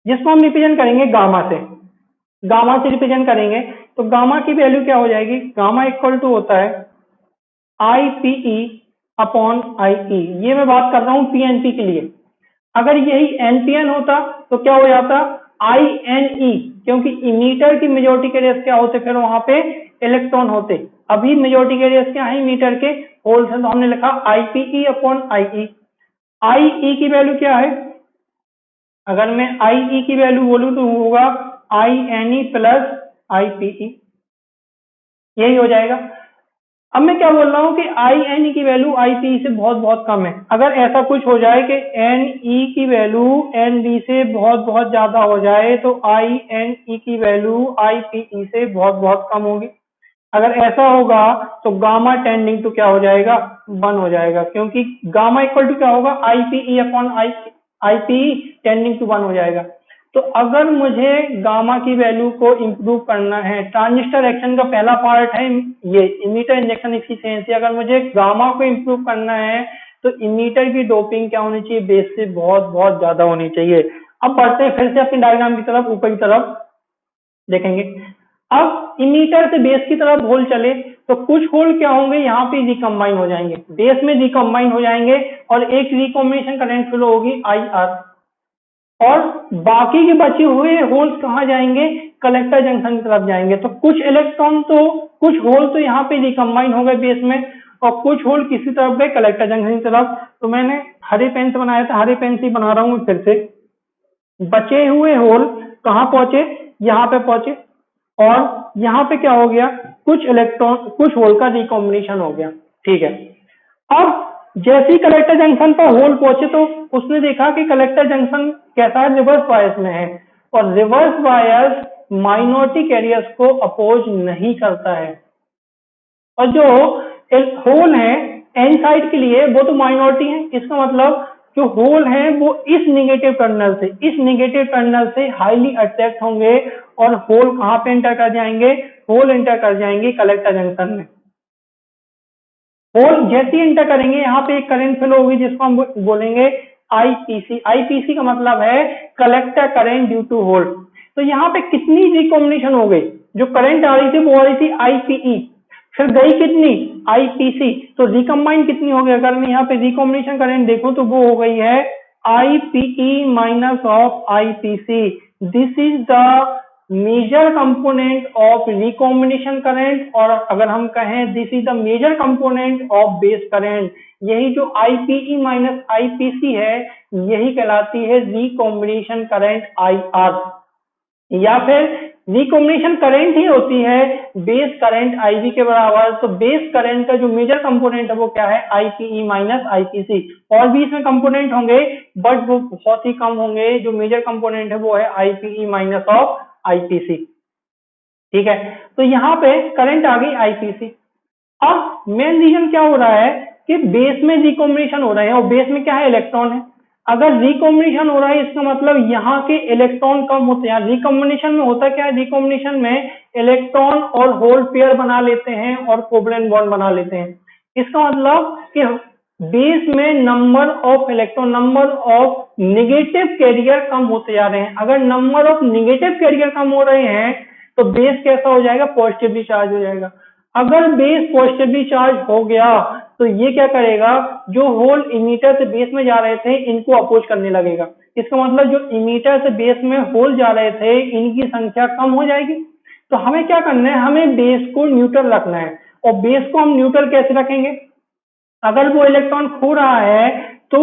जिसको हम रिप्रेजेंट करेंगे गामा से, गामा से रिप्रेजेंट करेंगे। तो गामा की वैल्यू क्या हो जाएगी, गामा इक्वल टू होता है आई पी ई अपॉन आई ई। ये मैं बात कर रहा हूं पीएनपी के लिए। अगर यही एनपीएन होता तो क्या हो जाता आई एन ई, क्योंकि इमीटर की मेजोरिटी के रेस क्या होते, फिर वहां पे इलेक्ट्रॉन होते। अभी मेजोरिटी के रेस क्या है मीटर के, होल से, तो हमने लिखा आई P E upon I E. आई ई की वैल्यू क्या है, अगर मैं आई ई की वैल्यू बोलूं तो होगा I N E plus I P E, यही हो जाएगा। अब मैं क्या बोल रहा हूँ कि आई एन ई की वैल्यू आई पी से बहुत बहुत कम है। अगर ऐसा कुछ हो जाए कि एन ई की वैल्यू एन बी से बहुत बहुत ज्यादा हो जाए तो आई एन ई की वैल्यू आई पी ई से बहुत बहुत कम होगी। अगर ऐसा होगा तो गामा टेंडिंग टू क्या हो जाएगा, 1 हो जाएगा, क्योंकि गामा इक्वल टू क्या होगा I P E upon I P E tending to 1 हो जाएगा। तो अगर मुझे गामा की वैल्यू को इम्प्रूव करना है, ट्रांजिस्टर एक्शन का पहला पार्ट है ये इमीटर इंजेक्शन एफिशिएंसी, अगर मुझे गामा को इम्प्रूव करना है तो इमीटर की डोपिंग क्या होनी चाहिए, बेस से बहुत बहुत ज्यादा होनी चाहिए। अब बढ़ते हैं फिर से अपनी डायग्राम की तरफ, ऊपर की तरफ देखेंगे। अब इमीटर से बेस की तरफ होल चले तो कुछ होल क्या होंगे, यहाँ पे रिकम्बाइन हो जाएंगे, बेस में रिकम्बाइन हो जाएंगे और एक रिकॉम्बिनेशन करंट फ्लो होगी आई आर, और बाकी के बचे हुए होल्स कहाँ जाएंगे, कलेक्टर जंक्शन की तरफ जाएंगे। तो कुछ इलेक्ट्रॉन तो, कुछ होल तो यहाँ पे रिकम्बाइन हो गए बेस में और कुछ होल किसी तरफ गए, कलेक्टर जंक्शन की तरफ। तो मैंने हरे पेन से बनाया था, हरे पेन से बना रहा हूँ फिर से। बचे हुए होल कहाँ पहुंचे, यहाँ पे पहुंचे, और यहाँ पे क्या हो गया, कुछ इलेक्ट्रॉन, कुछ होल का रिकॉम्बिनेशन हो गया। ठीक है, अब जैसे ही कलेक्टर जंक्शन पर होल पहुंचे तो उसने देखा कि कलेक्टर जंक्शन कैसा है, रिवर्स बायस में है, और रिवर्स बायस माइनॉरिटी कैरियर्स को अपोज नहीं करता है। और जो होल है एन साइड के लिए वो तो माइनॉरिटी है, इसका मतलब जो होल है वो इस नेगेटिव टर्मिनल से, इस नेगेटिव टर्मिनल से हाईली अट्रैक्ट होंगे और होल कहां पे एंटर कर जाएंगे, होल एंटर कर जाएंगे कलेक्टर जंक्शन में। होल जैसे ही एंटर करेंगे यहाँ पे एक करंट फ्लो होगी जिसको हम बोलेंगे आईपीसी। आईपीसी का मतलब है collector current due to hole. तो यहाँ पे कितनी रिकॉम्बिनेशन हो गई, जो करंट आ रही थी वो आ रही थी आईपीई, फिर गई कितनी आईपीसी, तो रिकम्बाइन कितनी हो गई, अगर मैं यहाँ पे रिकॉम्बिनेशन करंट देखूं तो वो हो गई है IPE minus of IPC. This is the major component of recombination current, और अगर हम कहें this is the major component of base current, यही जो आईपीई माइनस आईपीसी है यही कहलाती है रिकॉम्बिनेशन करंट आई आर, या फिर रिकॉम्बिनेशन करंट ही होती है बेस करंट आईवी के बराबर। तो बेस करंट का जो मेजर कंपोनेंट है वो क्या है, आईपीई माइनस आईपीसी। और भी इसमें कंपोनेंट होंगे बट वो बहुत ही कम होंगे, जो मेजर कंपोनेंट है वो है आईपीई माइनस ऑफ आईपीसी। ठीक है, तो यहाँ पे करंट आ गई आईपीसी। अब मेन रीजन क्या हो रहा है कि बेस में रिकॉम्बिनेशन हो रहे हैं और बेस में क्या है, इलेक्ट्रॉन है। अगर रिकॉम्बिनेशन हो रहा है इसका मतलब यहाँ के इलेक्ट्रॉन कम होते हैं। रिकॉम्बिनेशन में होता क्या है, रिकॉम्बिनेशन में इलेक्ट्रॉन और होल पेयर बना लेते हैं और कोवलेंट बॉन्ड बना लेते हैं। इसका मतलब कि बेस में number of electron, number of negative carrier कम होते जा रहे हैं। अगर नंबर ऑफ नेगेटिव कैरियर कम हो रहे हैं तो बेस कैसा हो जाएगा, पॉजिटिवली चार्ज हो जाएगा। अगर बेस पॉजिटिवली चार्ज हो गया तो ये क्या करेगा, जो होल इमीटर से बेस में जा रहे थे इनको अपोज करने लगेगा। इसका मतलब जो इमीटर से बेस में होल जा रहे थे इनकी संख्या कम हो जाएगी। तो हमें क्या करना है, हमें बेस को न्यूट्रल रखना है। और बेस को हम न्यूट्रल कैसे रखेंगे, अगर वो इलेक्ट्रॉन खो रहा है तो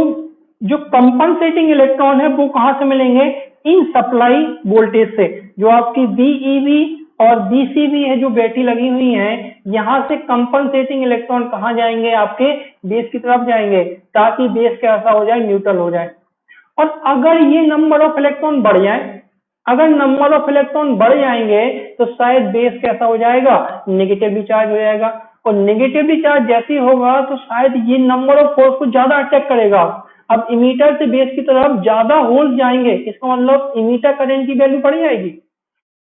जो कंपनसेटिंग इलेक्ट्रॉन है वो कहां से मिलेंगे, इन सप्लाई वोल्टेज से। जो आपकी बीईवी और बीसीबी है जो बैटरी लगी हुई है, यहां से कंपनसेटिंग इलेक्ट्रॉन कहां जाएंगे, आपके बेस की तरफ जाएंगे, ताकि बेस कैसा हो जाए, न्यूट्रल हो जाए। और अगर ये नंबर ऑफ इलेक्ट्रॉन बढ़ जाए, अगर नंबर ऑफ इलेक्ट्रॉन बढ़ जाएंगे तो शायद बेस कैसा हो जाएगा, नेगेटिवली चार्ज हो जाएगा। और नेगेटिवली चार्ज जैसे ही होगा तो शायद ये नंबर ऑफ होल्स को ज्यादा अटैक करेगा। अब इमीटर से बेस की तरफ ज्यादा होल्स जाएंगे, इसका मतलब इमीटर करंट की वैल्यू बढ़ जाएगी।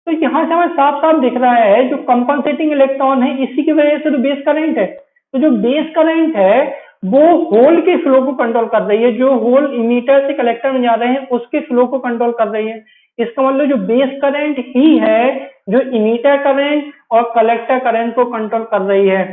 तो यहाँ से हमें साफ साफ दिख रहा है जो कंपनसेटिंग इलेक्ट्रॉन है इसी की वजह से तो बेस करंट है। तो जो बेस करंट है वो होल के फ्लो को कंट्रोल कर रही है, जो होल इमीटर से कलेक्टर में जा रहे हैं उसके फ्लो को कंट्रोल कर रही है। इसका मतलब जो बेस करंट ही है जो इमीटर करंट और कलेक्टर करंट को कंट्रोल कर रही है।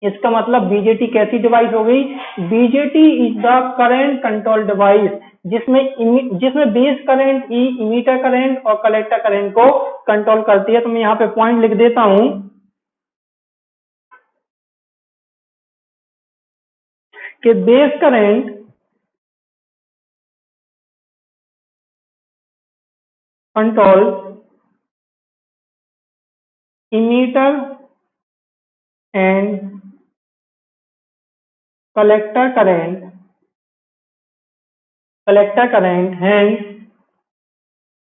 इसका मतलब बीजेटी कैसी डिवाइस हो गई, BJT is the current control device, जिसमें बेस करंट ही इमीटर करंट और कलेक्टर करंट को कंट्रोल करती है। तो मैं यहाँ पे पॉइंट लिख देता हूं कि base current control emitter and collector current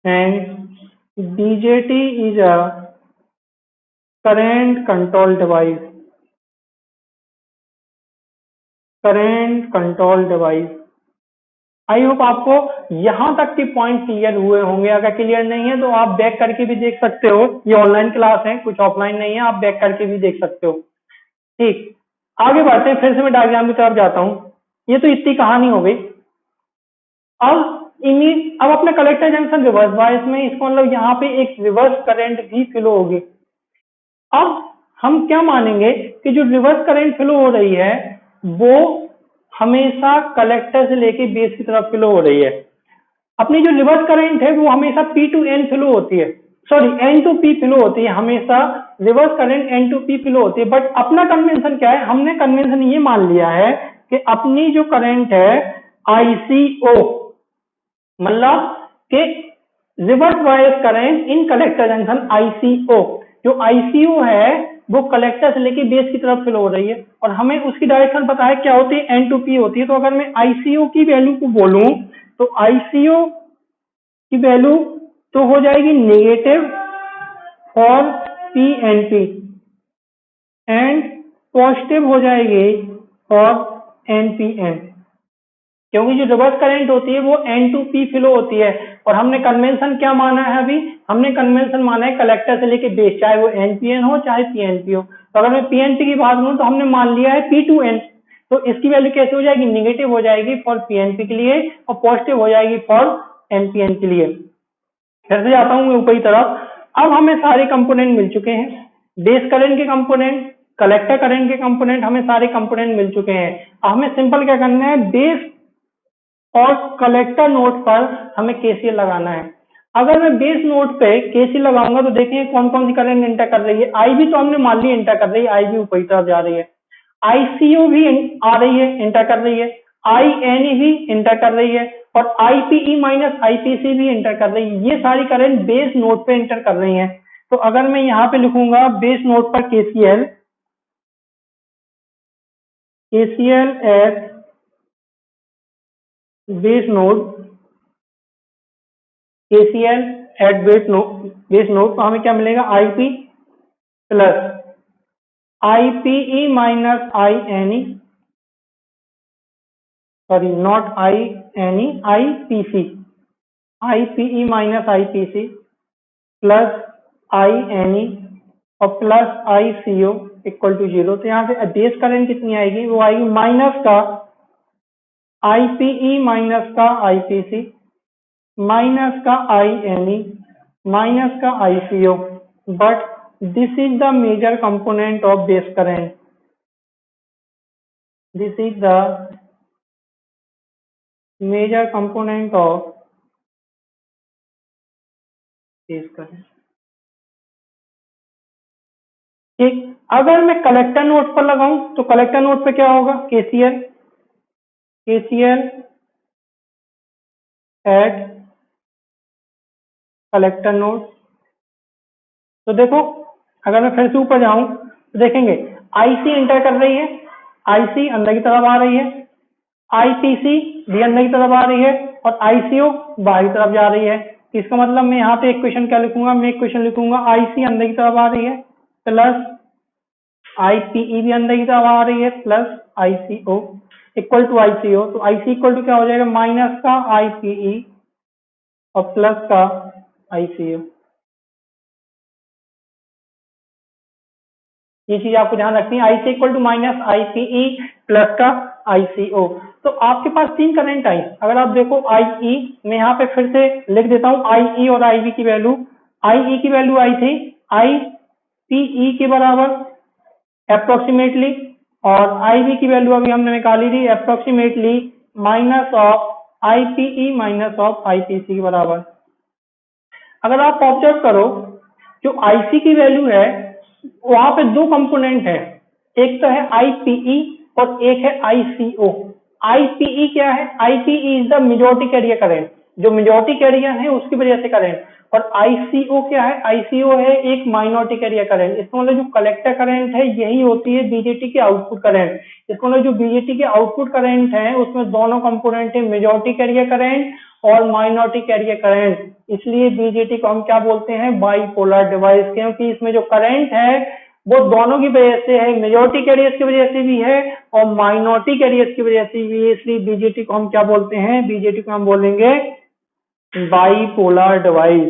and BJT is a current control device, I hope आपको यहां तक के पॉइंट क्लियर हुए होंगे। अगर क्लियर नहीं है तो आप बैक करके भी देख सकते हो, ये ऑनलाइन क्लास है, कुछ ऑफलाइन नहीं है, आप बैक करके भी देख सकते हो। ठीक, आगे बढ़ते हैं, फिर से मैं डायग्राम की तरफ जाता हूं। ये तो इतनी कहानी हो गई। अब अपने कलेक्टर जंक्शन रिवर्स बायस में, इसको मतलब यहाँ पे एक रिवर्स करंट भी फ्लो होगी। अब हम क्या मानेंगे कि जो रिवर्स करंट फ्लो हो रही है वो हमेशा कलेक्टर से लेके बेस की तरफ फ्लो हो रही है। अपनी जो रिवर्स करंट है वो हमेशा P टू N फ्लो होती है, sorry N to P flow होती है, हमेशा reverse current N to P flow होती है। बट अपना कन्वेंशन क्या है, हमने कन्वेंशन ये मान लिया है कि अपनी जो करंट है ICO, मतलब कि reverse bias current in collector junction ICO, जो ICO है वो कलेक्टर से लेके बेस की तरफ फ्लो हो रही है और हमें उसकी डायरेक्शन पता है क्या होती है, N टू P होती है। तो अगर मैं ICO की वैल्यू को बोलूं तो ICO की वैल्यू तो हो जाएगी negative for PNP and positive हो जाएगी फॉर NPN, क्योंकि जो रिवर्स करंट होती है वो N टू P फ्लो होती है। और हमने कन्वेंशन क्या माना है, अभी हमने कन्वेंशन माना है कलेक्टर से लेके बेस, चाहे वो NPN हो चाहे PNP हो। तो अगर मैं PNP की बात करूं तो हमने मान लिया है P टू N, तो इसकी वैल्यू कैसे हो जाएगी, निगेटिव हो जाएगी फॉर PNP के लिए और पॉजिटिव हो जाएगी फॉर NPN के लिए। फिर से जाता हूँ ऊपर की तरफ। अब हमें सारे कंपोनेंट मिल चुके हैं, बेस करंट के कंपोनेंट, कलेक्टर करंट के कंपोनेंट, हमें सारे कंपोनेंट मिल चुके हैं। अब हमें सिंपल क्या करना है, बेस और कलेक्टर नोड पर हमें केसीएल लगाना है। अगर मैं बेस नोड पे केसीएल लगाऊंगा तो देखेंगे कौन कौन सी करंट इंटर कर रही है। आई भी तो हमने मान ली इंटर कर रही है, आई भी ऊपर की तरफ जा रही है, आईसीओ भी आ रही है, इंटर कर रही है, आईएनई भी इंटर कर रही है और आईपीई माइनस आईपीसी भी इंटर कर रही है। ये सारी करंट बेस नोड पे इंटर कर रही है। तो अगर मैं यहाँ पे लिखूंगा बेस नोड पर KCL at base node, KCL at base node, तो हमें क्या मिलेगा, IP plus IPE minus INE sorry not I N E, I P C, I P E minus I P C plus I N E और plus I C O equal to 0। तो यहाँ पे base current कितनी आएगी, वो आएगी minus का आई P E minus का आई पी सी माइनस का आई एन ई माइनस का I C O, but this is the major component of base current, this is the major component of base current. ठीक, अगर मैं कलेक्टर नोड पर लगाऊं तो कलेक्टर नोड पे क्या होगा, KCL, KCL at collector node. तो देखो अगर मैं फिर से ऊपर जाऊं तो देखेंगे आईसी एंटर कर रही है, आईसी अंदर की तरफ आ रही है, आईपीसी भी अंदर की तरफ आ रही है और आईसीओ बाहर की तरफ जा रही है। तो इसका मतलब मैं यहाँ पे इक्वेशन क्या लिखूंगा, मैं इक्वेशन लिखूंगा आईसी अंदर की तरफ आ रही है प्लस आईपीई भी अंदर की तरफ आ रही है plus ICO equal to ICO. तो आईसी इक्वल टू क्या हो जाएगा, माइनस का आईपीई और प्लस का आईसीओ। ये चीज आपको ध्यान रखनी है, IC equal to minus IPE plus का आईसीओ। तो आपके पास तीन करंट आई, अगर आप देखो आईई, मैं यहाँ पे फिर से लिख देता हूँ आईई और आईवी की वैल्यू। आईई की वैल्यू आई थी आईपीई के बराबर अप्रोक्सीमेटली, और आईवी की वैल्यू अभी हमने निकाली थी approximately minus of IPE minus of IPC के बराबर। अगर आप ऑब्जर्व करो जो आईसी की वैल्यू है वहां पे दो कंपोनेंट है, एक तो है आईपीई और एक है आईसीओ। आईपीई क्या है, IPE is the majority career current, जो मेजॉरिटी कैरियर है उसकी वजह से करंट, और आईसीओ क्या है, आईसीओ है एक माइनॉरिटी कैरियर करंट। इसका मतलब जो कलेक्टर करंट है यही होती है बीजेटी के आउटपुट करंट। इसका मतलब जो बीजेटी के आउटपुट करंट है उसमें दोनों कंपोनेंट है, मेजॉरिटी कैरियर करंट और माइनॉरिटी कैरियर करंट। इसलिए बीजेटी को हम क्या बोलते हैं, बाईपोलर डिवाइस, क्योंकि इसमें जो करंट है वो दोनों की वजह से है, मेजॉरिटी कैरियर्स की वजह से भी है और माइनॉरिटी कैरियर्स की वजह से भी है। इसलिए बीजेटी को हम क्या बोलते हैं, बीजेटी को हम बोलेंगे बाईपोलर डिवाइस।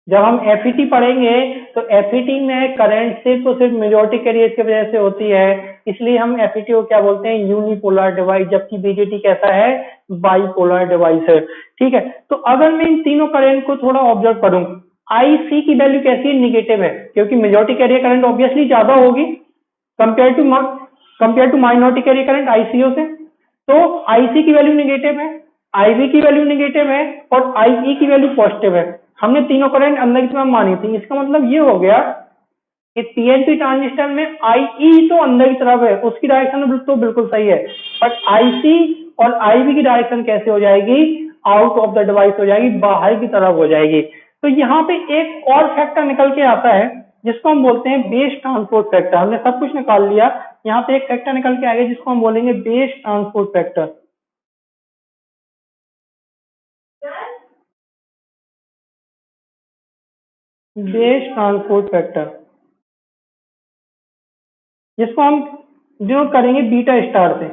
जब हम एफईटी पढ़ेंगे तो एफईटी में करंट सिर्फ मेजॉरिटी कैरियर्स की वजह से होती है, इसलिए हम एफईटी को क्या बोलते हैं, यूनिपोलर डिवाइस, जबकि बीजेटी कैसा है, बाईपोलर डिवाइस है। ठीक है, तो अगर मैं इन तीनों करंट को थोड़ा ऑब्जर्व करूं, आईसी की वैल्यू कैसी है, निगेटिव है, क्योंकि मेजॉरिटी कैरियर करंट ऑब्वियसली ज्यादा होगी compare to minority carrier current ICO से। तो आईसी की वैल्यू निगेटिव है, आईवी की वैल्यू निगेटिव है और आईई की वैल्यू पॉजिटिव है। हमने तीनों करंट अंदर की तरफ मानी थी, इसका मतलब ये हो गया कि पीएनपी ट्रांजिस्टर में आईई तो अंदर की तरफ है, उसकी डायरेक्शन तो बिल्कुल सही है, बट आईसी और आईवी की डायरेक्शन कैसे हो जाएगी, आउट ऑफ द डिवाइस हो जाएगी, बाहर की तरफ हो जाएगी। तो यहाँ पे एक और फैक्टर निकल के आता है जिसको हम बोलते हैं बेस ट्रांसपोर्ट फैक्टर। हमने सब कुछ निकाल लिया, यहाँ पे एक फैक्टर निकल के आएगा जिसको हम बोलेंगे base transport factor. Base transport factor जिसको हम डिनोट करेंगे बीटा स्टार से,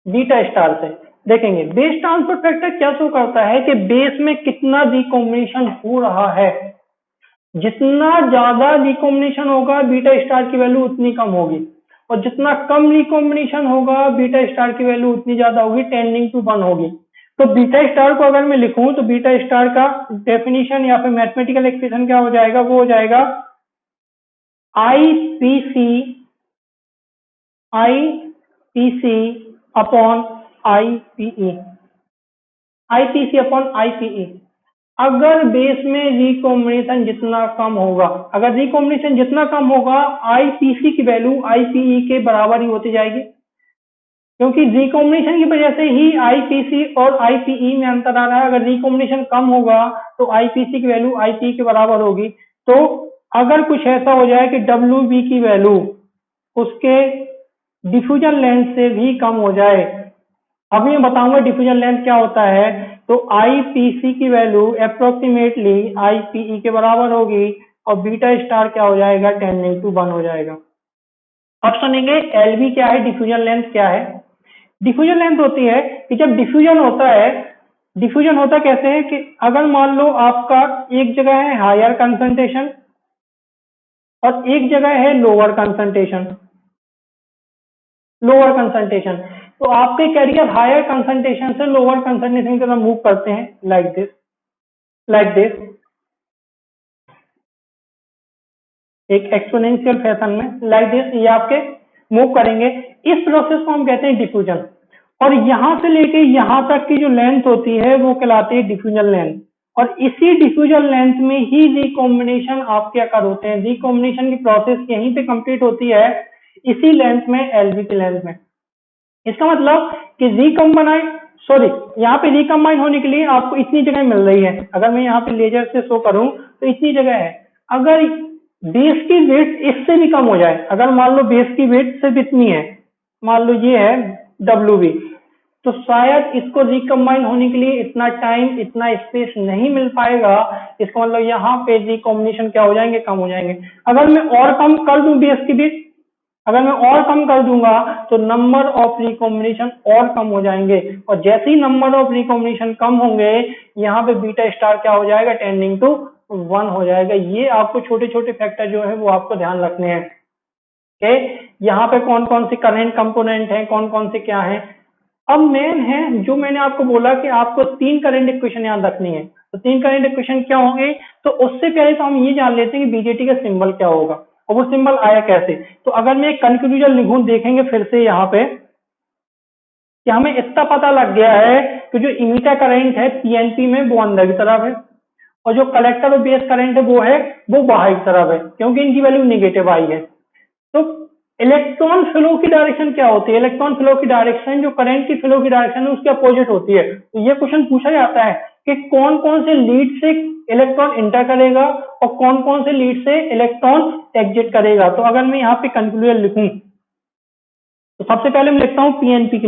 बीटा स्टार से। देखेंगे बेस ट्रांसपोर्ट फैक्टर क्या शो करता है कि बेस में कितना रिकॉम्बिनेशन हो रहा है। जितना ज्यादा रिकॉम्बिनेशन होगा बीटा स्टार की वैल्यू उतनी कम होगी, और जितना कम रिकॉम्बिनेशन होगा बीटा स्टार की वैल्यू उतनी ज्यादा होगी, टेंडिंग टू 1 होगी। तो बीटा स्टार को अगर मैं लिखूं तो बीटा स्टार का डेफिनेशन या फिर मैथमेटिकल एक्सप्रेशन क्या हो जाएगा, वो हो जाएगा IPC upon IPE, IPC upon IPE. अगर बेस में रिकॉम्बिनेशन जितना कम होगा, अगर रिकॉम्बिनेशन जितना कम होगा आईपीसी की वैल्यू आईपीई के बराबर ही होती जाएगी, क्योंकि रिकॉम्बिनेशन की वजह से ही आईपीसी और आईपीई में अंतर आ रहा है। अगर रिकॉम्बिनेशन कम होगा तो आईपीसी की वैल्यू आईपीई के बराबर होगी। तो अगर कुछ ऐसा हो जाए कि डब्ल्यू बी की वैल्यू उसके डिफ्यूजन लेंथ से भी कम हो जाए, अभी मैं बताऊंगा डिफ्यूजन लेंथ क्या होता है, तो आईपीसी की वैल्यू अप्रोक्सीमेटली आईपीई के बराबर होगी और बीटा स्टार क्या हो जाएगा, टेंडिंग टू 1 हो जाएगा। अब सुनेंगे एलबी क्या है, डिफ्यूजन लेंथ क्या है। डिफ्यूजन लेंथ होती है कि जब डिफ्यूजन होता है, डिफ्यूजन होता कैसे है कि अगर मान लो आपका एक जगह है हायर कंसंट्रेशन और एक जगह है लोअर कंसंट्रेशन, तो आपके कैरियर हायर कंसंट्रेशन से लोअर कंसंट्रेशन की तरफ मूव करते हैं लाइक दिस एक एक्सपोनेंशियल फैशन में, लाइक दिस ये आपके मूव करेंगे। इस प्रोसेस को हम कहते हैं डिफ्यूजन। और यहां से लेके यहां तक की जो लेंथ होती है वो कहलाती है डिफ्यूजन लेंथ। और इसी डिफ्यूजन लेंथ में ही रिकॉम्बिनेशन आपके अकर होते हैं। रिकॉम्बिनेशन की प्रोसेस यहीं पे कंप्लीट होती है, इसी लेंथ में, एलवी की लेंथ में। इसका मतलब कि रिकम्बाइन, सॉरी, यहाँ पे रिकम्बाइन होने के लिए आपको इतनी जगह मिल रही है। अगर मैं यहाँ पे लेजर से शो करूं तो इतनी जगह है। अगर बेस की वेट इससे भी कम हो जाए, अगर मान लो बेस की वेट सिर्फ इतनी है, मान लो ये है WB, तो शायद इसको रिकम्बाइन होने के लिए इतना टाइम, इतना स्पेस नहीं मिल पाएगा। इसका मतलब यहाँ पे रिकॉम्बिनेशन क्या हो जाएंगे, कम हो जाएंगे। अगर मैं और कम कर दूं बेस की वेट, अगर मैं और कम कर दूंगा तो नंबर ऑफ रिकॉम्बिनेशन और कम हो जाएंगे। और जैसे ही नंबर ऑफ रिकॉम्बिनेशन कम होंगे, यहाँ पे बीटा स्टार क्या हो जाएगा, टेंडिंग टू 1 हो जाएगा। ये आपको छोटे छोटे फैक्टर जो है वो आपको ध्यान रखने हैं कि यहाँ पे कौन कौन से करंट कंपोनेंट है, कौन कौन से क्या है। अब मेन है जो मैंने आपको बोला कि आपको 3 करंट इक्वेशन याद रखनी है। तो 3 करंट इक्वेशन क्या होंगे, तो उससे पहले तो हम ये जान लेते हैं कि बीजेटी का सिंबल क्या होगा और वो सिंबल आया कैसे। तो अगर मैं कंक्लूजन लिखूं, देखेंगे फिर से यहाँ पे कि हमें इतना पता लग गया है कि जो इमीटर करंट है पीएनपी में वो अंदर की तरफ है, और जो कलेक्टर और बेस करंट है वो बाहर की तरफ है, क्योंकि इनकी वैल्यू नेगेटिव आई है। तो इलेक्ट्रॉन फ्लो की डायरेक्शन क्या होती है, इलेक्ट्रॉन फ्लो की डायरेक्शन जो करंट की फ्लो की डायरेक्शन है उसके अपोजिट होती है। तो ये क्वेश्चन पूछा जाता है कि कौन कौन से लीड से इलेक्ट्रॉन इंटर करेगा और कौन कौन से लीड से इलेक्ट्रॉन एग्जिट करेगा। तो अगर मैं यहाँ पे कंक्लूजन लिखूं तो सबसे पहले मैं लिखता हूं पीएनपी के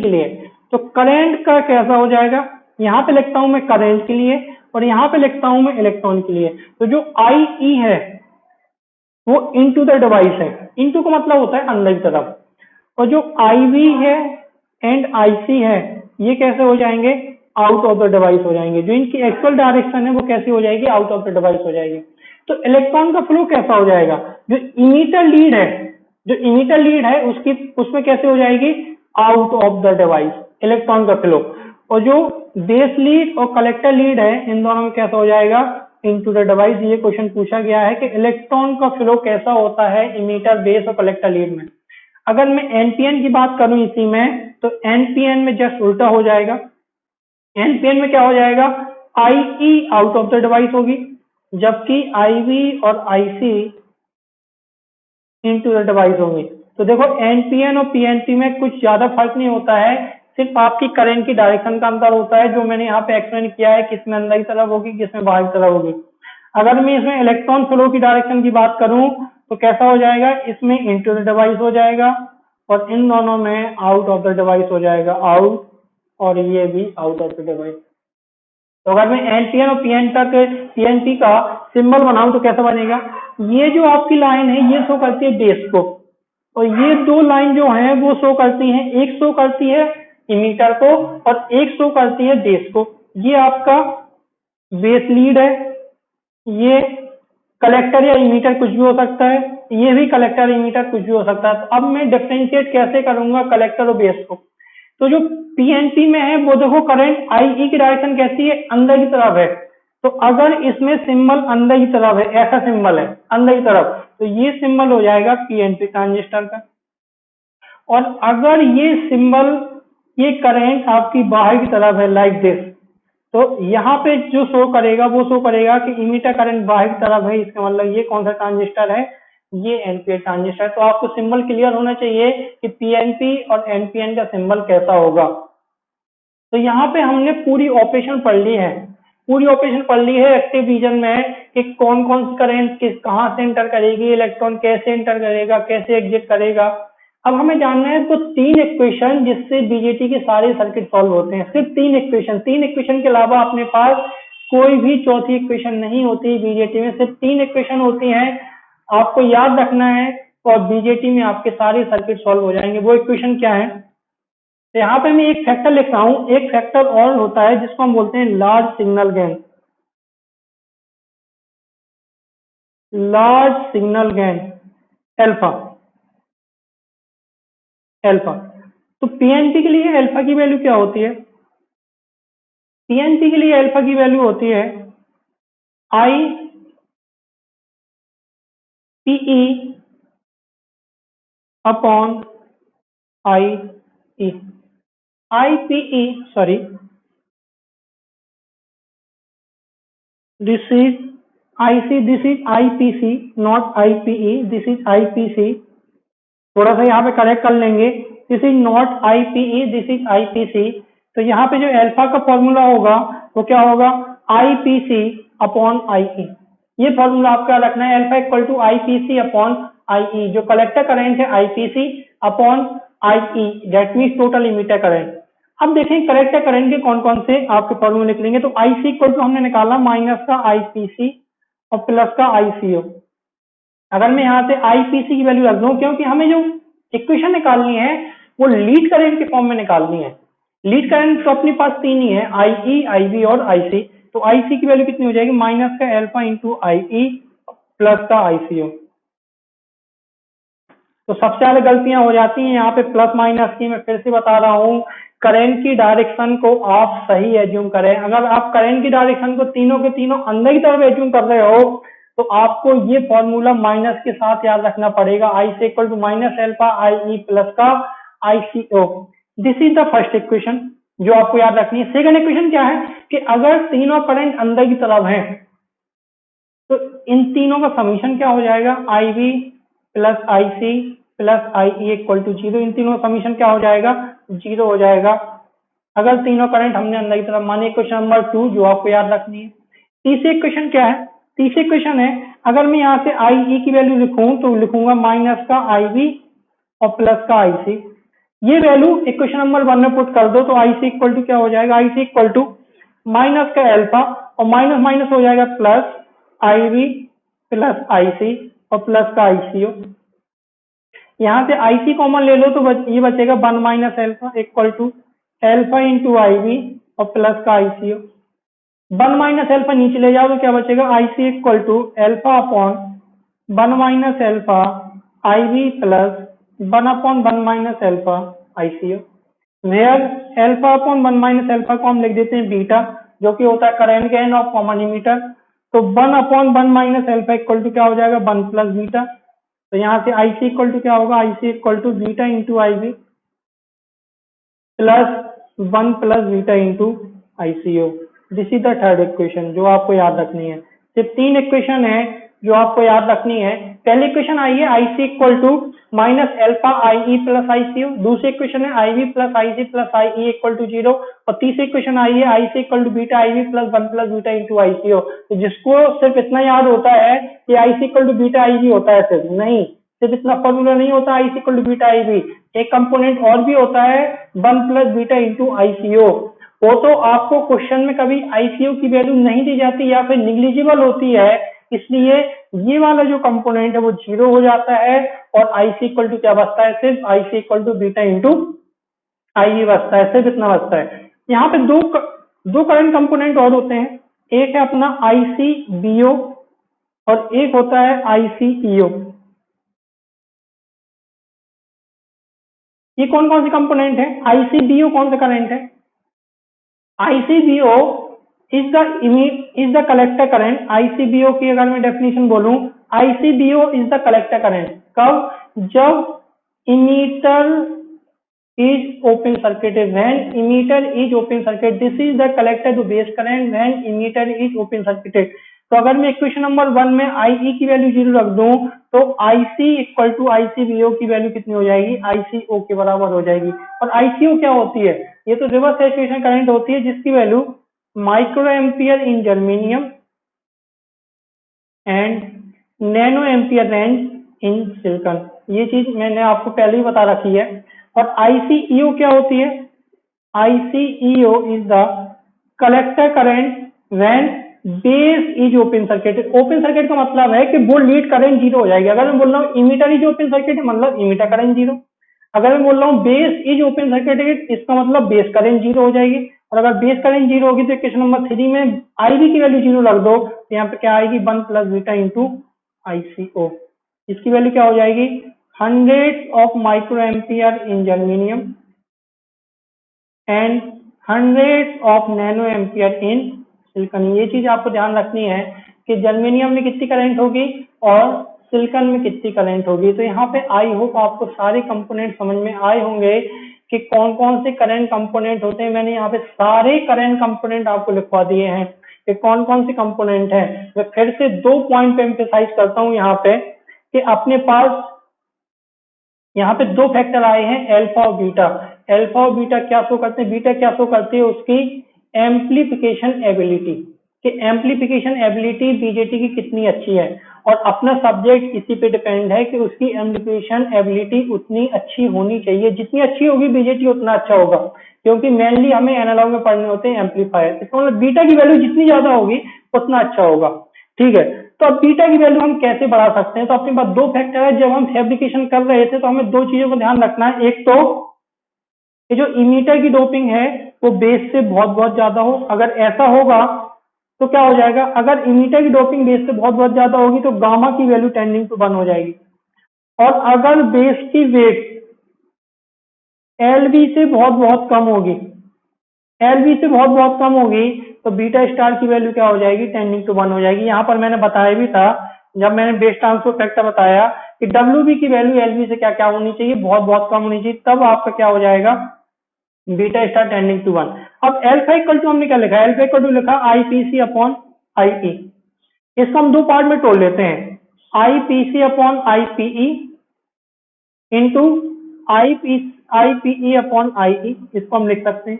लिए, तो करंट का कैसा हो जाएगा, यहाँ पे लिखता हूं मैं करंट के लिए और यहाँ पे लिखता हूं मैं इलेक्ट्रॉन के लिए। तो जो IE है वो इनटू द डिवाइस है, इनटू का मतलब होता है अंदर की तरफ, और जो IV है एंड IC है ये कैसे हो जाएंगे, आउट ऑफ द डिवाइस हो जाएंगे। जो इनकी एक्चुअल डायरेक्शन है वो कैसी हो जाएगी, आउट ऑफ द डिवाइस हो जाएगी। तो इलेक्ट्रॉन का फ्लो कैसा हो जाएगा, जो इमीटर लीड है उसमें कैसे हो जाएगी, out of the device electron का फ्लो। और जो बेस लीड और कलेक्टर लीड है इन दोनों में कैसा हो जाएगा, इनटू द डिवाइस। ये क्वेश्चन पूछा गया है कि इलेक्ट्रॉन का फ्लो कैसा होता है इमीटर, बेस और कलेक्टर लीड में। अगर मैं एनपीएन की बात करूं इसी में, तो एनपीएन में जस्ट उल्टा हो जाएगा। एनपीएन में क्या हो जाएगा, IE out of the device होगी, जबकि IV और IC इनटू द डिवाइस होंगी। तो देखो एनपीएन और पीएनपी में कुछ ज्यादा फर्क नहीं होता है, सिर्फ आपकी करंट की डायरेक्शन का अंतर होता है, जो मैंने यहाँ पे एक्सप्लेन किया है, किसमें अंदर की तरफ होगी, किसमें बाहर की तरफ होगी। अगर मैं इसमें इलेक्ट्रॉन फ्लो की डायरेक्शन की बात करूं तो कैसा हो जाएगा, इसमें इनटू द डिवाइस हो जाएगा और इन दोनों में आउट ऑफ द डिवाइस हो जाएगा, आउट, और ये भी आउट ऑफ द डिवाइस। तो अगर मैं एनपीएन और पीएनपी का सिंबल बनाऊं तो कैसा बनेगा, ये जो आपकी लाइन है ये शो करती है बेस को, और ये दो लाइन जो है वो शो करती हैं, एक शो करती है इमीटर को और एक शो करती है बेस को। ये आपका बेस लीड है, ये कलेक्टर या इमीटर कुछ भी हो सकता है, ये भी कलेक्टर इमीटर कुछ भी हो सकता है। तो अब मैं डिफरेंशिएट कैसे करूंगा कलेक्टर और बेस को, तो जो पीएनपी में है वो देखो करंट IE की डायरेक्शन कैसी है, अंदर की तरफ है। तो अगर इसमें सिंबल अंदर की तरफ है, ऐसा सिंबल है अंदर की तरफ, तो ये सिंबल हो जाएगा पीएनपी ट्रांजिस्टर का। और अगर ये सिंबल, ये करंट आपकी बाहर की तरफ है लाइक दिस, तो यहाँ पे जो शो करेगा वो शो करेगा कि इमीटर करंट बाहर की तरफ है, इसका मतलब ये कौन सा ट्रांजिस्टर है, ये एनपीएन ट्रांजिस्टर। तो आपको सिंबल क्लियर होना चाहिए कि पीएनपी और एनपीएन का सिंबल कैसा होगा। तो यहाँ पे हमने पूरी ऑपरेशन पढ़ ली है, एक्टिव रीजन में कि कौन कौन सी करंट कहाँ से एंटर करेगी, इलेक्ट्रॉन कैसे एंटर करेगा, कैसे एग्जिट करेगा। अब हमें जानना है तो 3 इक्वेशन जिससे बीजेटी के सारे सर्किट सॉल्व होते हैं, सिर्फ 3 इक्वेशन के अलावा अपने पास कोई भी चौथी इक्वेशन नहीं होती बीजेटी में, सिर्फ 3 इक्वेशन होती हैं। आपको याद रखना है और बीजेटी में आपके सारे सर्किट सॉल्व हो जाएंगे। वो इक्वेशन क्या है, तो यहाँ पे मैं एक फैक्टर लिख रहा हूँ, एक फैक्टर और होता है जिसको हम बोलते हैं large signal gain. Large signal gain alpha. Alpha तो पीएनपी के लिए एल्फा की वैल्यू क्या होती है, पीएनपी के लिए एल्फा की वैल्यू होती है I PE upon I E. I PE sorry, this is IC, this is IPC, not IPE, this is IPC. थोड़ा सा यहाँ पे करेक्ट कर लेंगे, this is not IPE, this is IPC. तो यहाँ पे जो एल्फा का फॉर्मूला होगा वो क्या होगा, आईपीसी अपॉन आईई। ये फॉर्मूला आपका रखना है, alpha equal to IPC upon IE. जो कलेक्टर करंट है IPC upon IE, that means total emitter current. अब देखें कलेक्टर करंट के कौन कौन से आपके फॉर्मूले निकलेंगे। तो आईसी इक्वल टू हमने निकाला माइनस का आईपीसी और प्लस का आईसीओ। अगर मैं यहाँ से आईपीसी की वैल्यू रख दूं, क्योंकि हमें जो इक्वेशन निकालनी है वो लीड करंट के फॉर्म में निकालनी है। लीड करंट तो अपने पास तीन ही है, आईई, आईवी और आईसी। तो आईसी की वैल्यू कितनी हो जाएगी, माइनस का एल्फा इंटू आईई प्लस का आईसीओ। तो सबसे ज्यादा गलतियां हो जाती हैं यहाँ पे प्लस माइनस की। मैं फिर से बता रहा हूँ, करंट की डायरेक्शन को आप सही एज्यूम करें। अगर आप करंट की डायरेक्शन को तीनों के तीनों अंदर की तरफ एज्यूम कर रहे हो तो आपको ये फॉर्मूला माइनस के साथ याद रखना पड़ेगा, आई से equal to minus alpha I E plus का ICO. This is the first equation जो आपको याद रखनी है। सेकंड इक्वेशन क्या है कि अगर तीनों करंट अंदर की तरफ हैं तो इन तीनों का समीशन क्या हो जाएगा, I we plus I C plus I E equal to zero. इन तीनों का समीशन क्या हो जाएगा, जीरो हो जाएगा अगर तीनों करंट हमने अंदर की तरफ माने। क्वेश्चन नंबर 2 जो आपको याद रखनी है। तीसरी इक्वेशन क्या है, तीसरी इक्वेशन है अगर मैं यहाँ से आई ई की वैल्यू लिखूं तो लिखूंगा माइनस का आई वी और प्लस का आई सी। ये वैल्यू इक्वेशन नंबर 1 में पुट कर दो तो आई सी इक्वल टू क्या हो जाएगा, आई सी इक्वल टू माइनस का एल्फा और माइनस माइनस हो जाएगा plus I we plus I सी और प्लस का आईसीओ। यहाँ से आईसी कॉमन ले लो तो ये बचेगा 1 minus alpha equal to alpha into I B और प्लस का आईसीओ। 1 माइनस एल्फा नीचे ले जाओ तो क्या बचेगा, IC equal to alpha upon 1 minus alpha I we plus 1 upon 1 minus alpha ICO. Where alpha upon 1 minus alpha को हम लिख देते हैं बीटा, जो कि होता है current gain of common emitter. तो 1 upon 1 minus alpha equal to क्या हो जाएगा, 1 प्लस बीटा। तो यहाँ से आईसी इक्वल टू क्या होगा, IC equal to beta into I we plus 1 plus beta into ICO. This is the third equation जो आपको याद रखनी है। सिर्फ 3 इक्वेशन है जो आपको याद रखनी है। पहली इक्वेशन आई है IC equal to minus alpha I E plus ICO. दूसरी इक्वेशन है I we plus I C plus I E equal to zero. और तीसरी इक्वेशन आई है I C equal to beta I we plus 1 plus beta into ICO. तो जिसको सिर्फ इतना याद होता है कि I C equal to beta I V होता है, सिर्फ नहीं, सिर्फ इतना फॉर्मूला नहीं होता आई C equal to beta I B. एक कंपोनेंट और भी होता है 1 प्लस बीटा इंटू आईसीओ। वो तो आपको क्वेश्चन में कभी आईसीओ की वैल्यू नहीं दी जाती या फिर निग्लिजिबल होती है, इसलिए ये वाला जो कंपोनेंट है वो जीरो हो जाता है और आईसी इक्वल टू क्या बचता है, सिर्फ IC equal to beta into I बचता है, सिर्फ इतना बचता है। यहाँ पे दो करंट कंपोनेंट और होते हैं, एक है अपना आईसी बीओ और एक होता है आईसीईओ। ये कौन कौन से कंपोनेंट है, आईसीबीओ कौन सा करंट है, आईसीबीओ इज द कलेक्टर करंट। आईसीबीओ की अगर मैं डेफिनेशन बोलूं, आईसीबीओ इज द कलेक्टर करंट कब, जब emitter is open circuited, when emitter is open circuit, this is the collector to base current when emitter is open circuited। तो अगर मैं इक्वेशन नंबर 1 में IE की वैल्यू जीरो रख दूं तो IC इक्वल टू ICBO की वैल्यू कितनी हो जाएगी, ICO के बराबर हो जाएगी। और ICO क्या होती है, ये तो रिवर्स सैचुरेशन करंट होती है जिसकी value micro ampere in germanium and nano ampere range in silicon. ये चीज मैंने आपको पहले ही बता रखी है। और ICEO क्या होती है, ICEO is the collector current when base is open circuit. Open circuit का मतलब है कि वो लीड करंट जीरो हो जाएगी। अगर मैं बोल रहा हूँ इमीटर इज ओपन सर्किट मतलब इमीटर करंट जीरो। अगर मैं बोल रहा हूँ बेस इज ओपन सर्किट इसका मतलब बेस करंट जीरो हो जाएगी। और अगर बेस करंट जीरो होगी तो क्वेश्चन नंबर 3 में आईवी की वैल्यू जीरो रख दो तो यहाँ पे क्या आएगी 1 प्लस बीटा इंटू ICO। इसकी वैल्यू क्या हो जाएगी 100 of micro ampere in germanium and 100 of nano ampere in silicon. ये चीज आपको ध्यान रखनी है कि जर्मेनियम में कितनी करंट होगी और सिलिकॉन में कितनी करंट होगी। तो यहाँ पे आई होप आपको सारे कंपोनेंट समझ में आए होंगे कि कौन कौन से करंट कंपोनेंट होते हैं। मैंने यहाँ पे सारे करंट कंपोनेंट आपको लिखवा दिए हैं कि कौन कौन से कंपोनेंट हैं। मैं फिर से 2 पॉइंट पे एम्फेसाइज करता हूँ यहाँ पे कि अपने पास यहाँ पे 2 फैक्टर आए हैं अल्फा और बीटा। अल्फा और बीटा क्या शो करते हैं, बीटा क्या शो करती है उसकी एम्प्लीफिकेशन एबिलिटी कि एम्प्लीफिकेशन एबिलिटी बीजेटी की कितनी अच्छी है। और अपना सब्जेक्ट इसी पे डिपेंड है कि उसकी एम्प्लीफिकेशन एबिलिटी उतनी अच्छी होनी चाहिए। जितनी अच्छी होगी बीजेटी उतना अच्छा होगा, क्योंकि मेनली हमें एनालॉग में पढ़ने होते हैं एम्पलीफायर। इसका मतलब बीटा की वैल्यू जितनी ज्यादा होगी उतना अच्छा होगा। ठीक है, तो अब बीटा की वैल्यू हम कैसे बढ़ा सकते हैं। तो अपने पास 2 फैक्टर है। जब हम फैब्रिकेशन कर रहे थे तो हमें 2 चीजों का ध्यान रखना है। एक तो ये जो इमीटर की डोपिंग है वो बेस से बहुत बहुत ज्यादा हो। अगर ऐसा होगा तो क्या हो जाएगा, अगर इमीटर की डोपिंग बेस से बहुत बहुत ज्यादा होगी तो गामा की वैल्यू टेंडिंग टू 1 हो जाएगी। और अगर बेस की वेट एलवी से बहुत बहुत कम होगी, एलवी से बहुत बहुत कम होगी तो बीटा स्टार की वैल्यू क्या हो जाएगी टेंडिंग टू 1 हो जाएगी। यहाँ पर मैंने बताया भी था जब मैंने बेस ट्रांसफर फैक्टर बताया कि डब्ल्यू की वैल्यू एलवी से क्या क्या होनी चाहिए, बहुत बहुत कम होनी चाहिए, तब आपका क्या हो जाएगा बीटा स्टार टेंडिंग टू 1। अब एल्फा इक्वल टू हमने क्या लिखा, एल्फा इक्वल टू लिखा आईपीसी अपॉन आईई। इसको हम 2 पार्ट में तोड़ लेते हैं, IPC upon IPE into IPE upon IE. इसको हम लिख सकते हैं।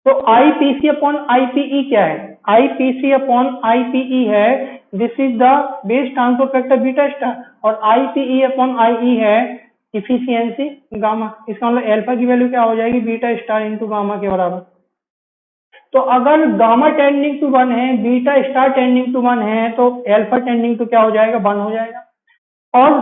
तो आईपीसी अपॉन आईपीई क्या है, आईपीसी अपॉन आईपीई है this is the base transfer factor beta star, और आईपीई अपॉन आईई है इफिशियंसी गामा। इसका मतलब अल्फा की वैल्यू क्या हो जाएगी बीटा स्टार इंटू गामा के बराबर। तो अगर गामा टेंडिंग टू 1 है, बीटा स्टार टेंडिंग टू 1 है तो अल्फा टेंडिंग टू क्या हो जाएगा 1 हो जाएगा। और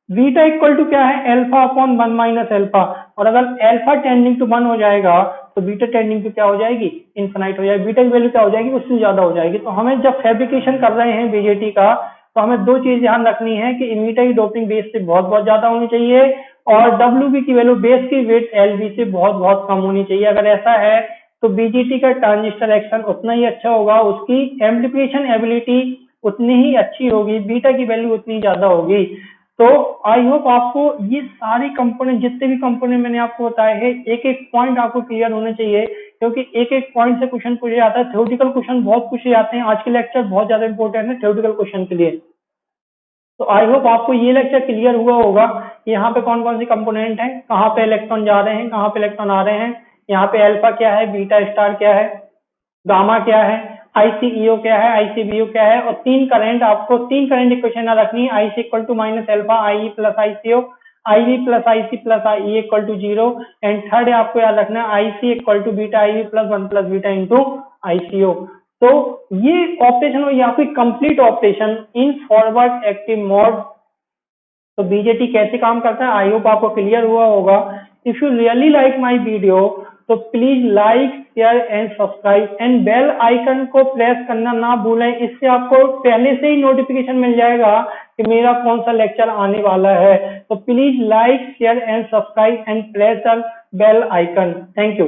बीटा इक्वल टू क्या है अल्फा अपॉन 1 माइनस अल्फा। और अगर अल्फा टेंडिंग टू 1 हो जाएगा तो बीटा टेंडिंग टू क्या हो जाएगी इनफिनाइट हो जाएगी। बीटा की वैल्यू क्या हो जाएगी उससे ज्यादा हो जाएगी। तो हमें जब फैब्रिकेशन कर रहे हैं बीजेटी का तो हमें 2 चीज ध्यान रखनी है कि इमीटर की डोपिंग बेस से बहुत बहुत ज्यादा होनी चाहिए और डब्ल्यू की वैल्यू बेस की वेट एलवी से बहुत बहुत कम होनी चाहिए। अगर ऐसा है तो बीजेटी का ट्रांजिस्टर एक्शन उतना ही अच्छा होगा, उसकी एम्प्लीफिकेशन एबिलिटी उतनी ही अच्छी होगी, बीटा की वैल्यू उतनी ज्यादा होगी। तो आई होप आपको ये सारे कंपोनेंट जितने भी कंपोनेंट मैंने आपको बताए हैं एक एक पॉइंट आपको क्लियर होने चाहिए, क्योंकि एक एक पॉइंट से क्वेश्चन पूछे जाता है। थ्योरेटिकल क्वेश्चन बहुत पूछे जाते हैं। आज के लेक्चर बहुत ज्यादा इंपॉर्टेंट है थ्योरेटिकल क्वेश्चन के लिए। तो आई होप आपको ये लेक्चर क्लियर हुआ होगा कि यहाँ पे कौन कौन सी कंपोनेंट है, कहाँ पे इलेक्ट्रॉन जा रहे हैं, कहाँ पे इलेक्ट्रॉन आ रहे हैं, यहाँ पे अल्फा क्या है, बीटा स्टार क्या है, गामा क्या है, आईसीईओ क्या है, आईसीबीओ क्या है। और 3 करंट आपको 3 करंट इक्वेशन याद रखनी है, IC equal to minus alpha I plus ICO, IB plus IC plus I equal to 0 and third आपको याद रखना है IC equal to beta IB plus 1 plus beta into ICO. तो ये ऑपरेशन हो या कोई complete operation in forward active mode. तो बीजेटी कैसे काम करता है आई होप आपको क्लियर हुआ होगा। If you really like my video तो please like share and subscribe and bell icon को प्रेस करना ना भूलें। इससे आपको पहले से ही नोटिफिकेशन मिल जाएगा कि मेरा कौन सा लेक्चर आने वाला है। तो please like share and subscribe and press the bell icon. Thank you.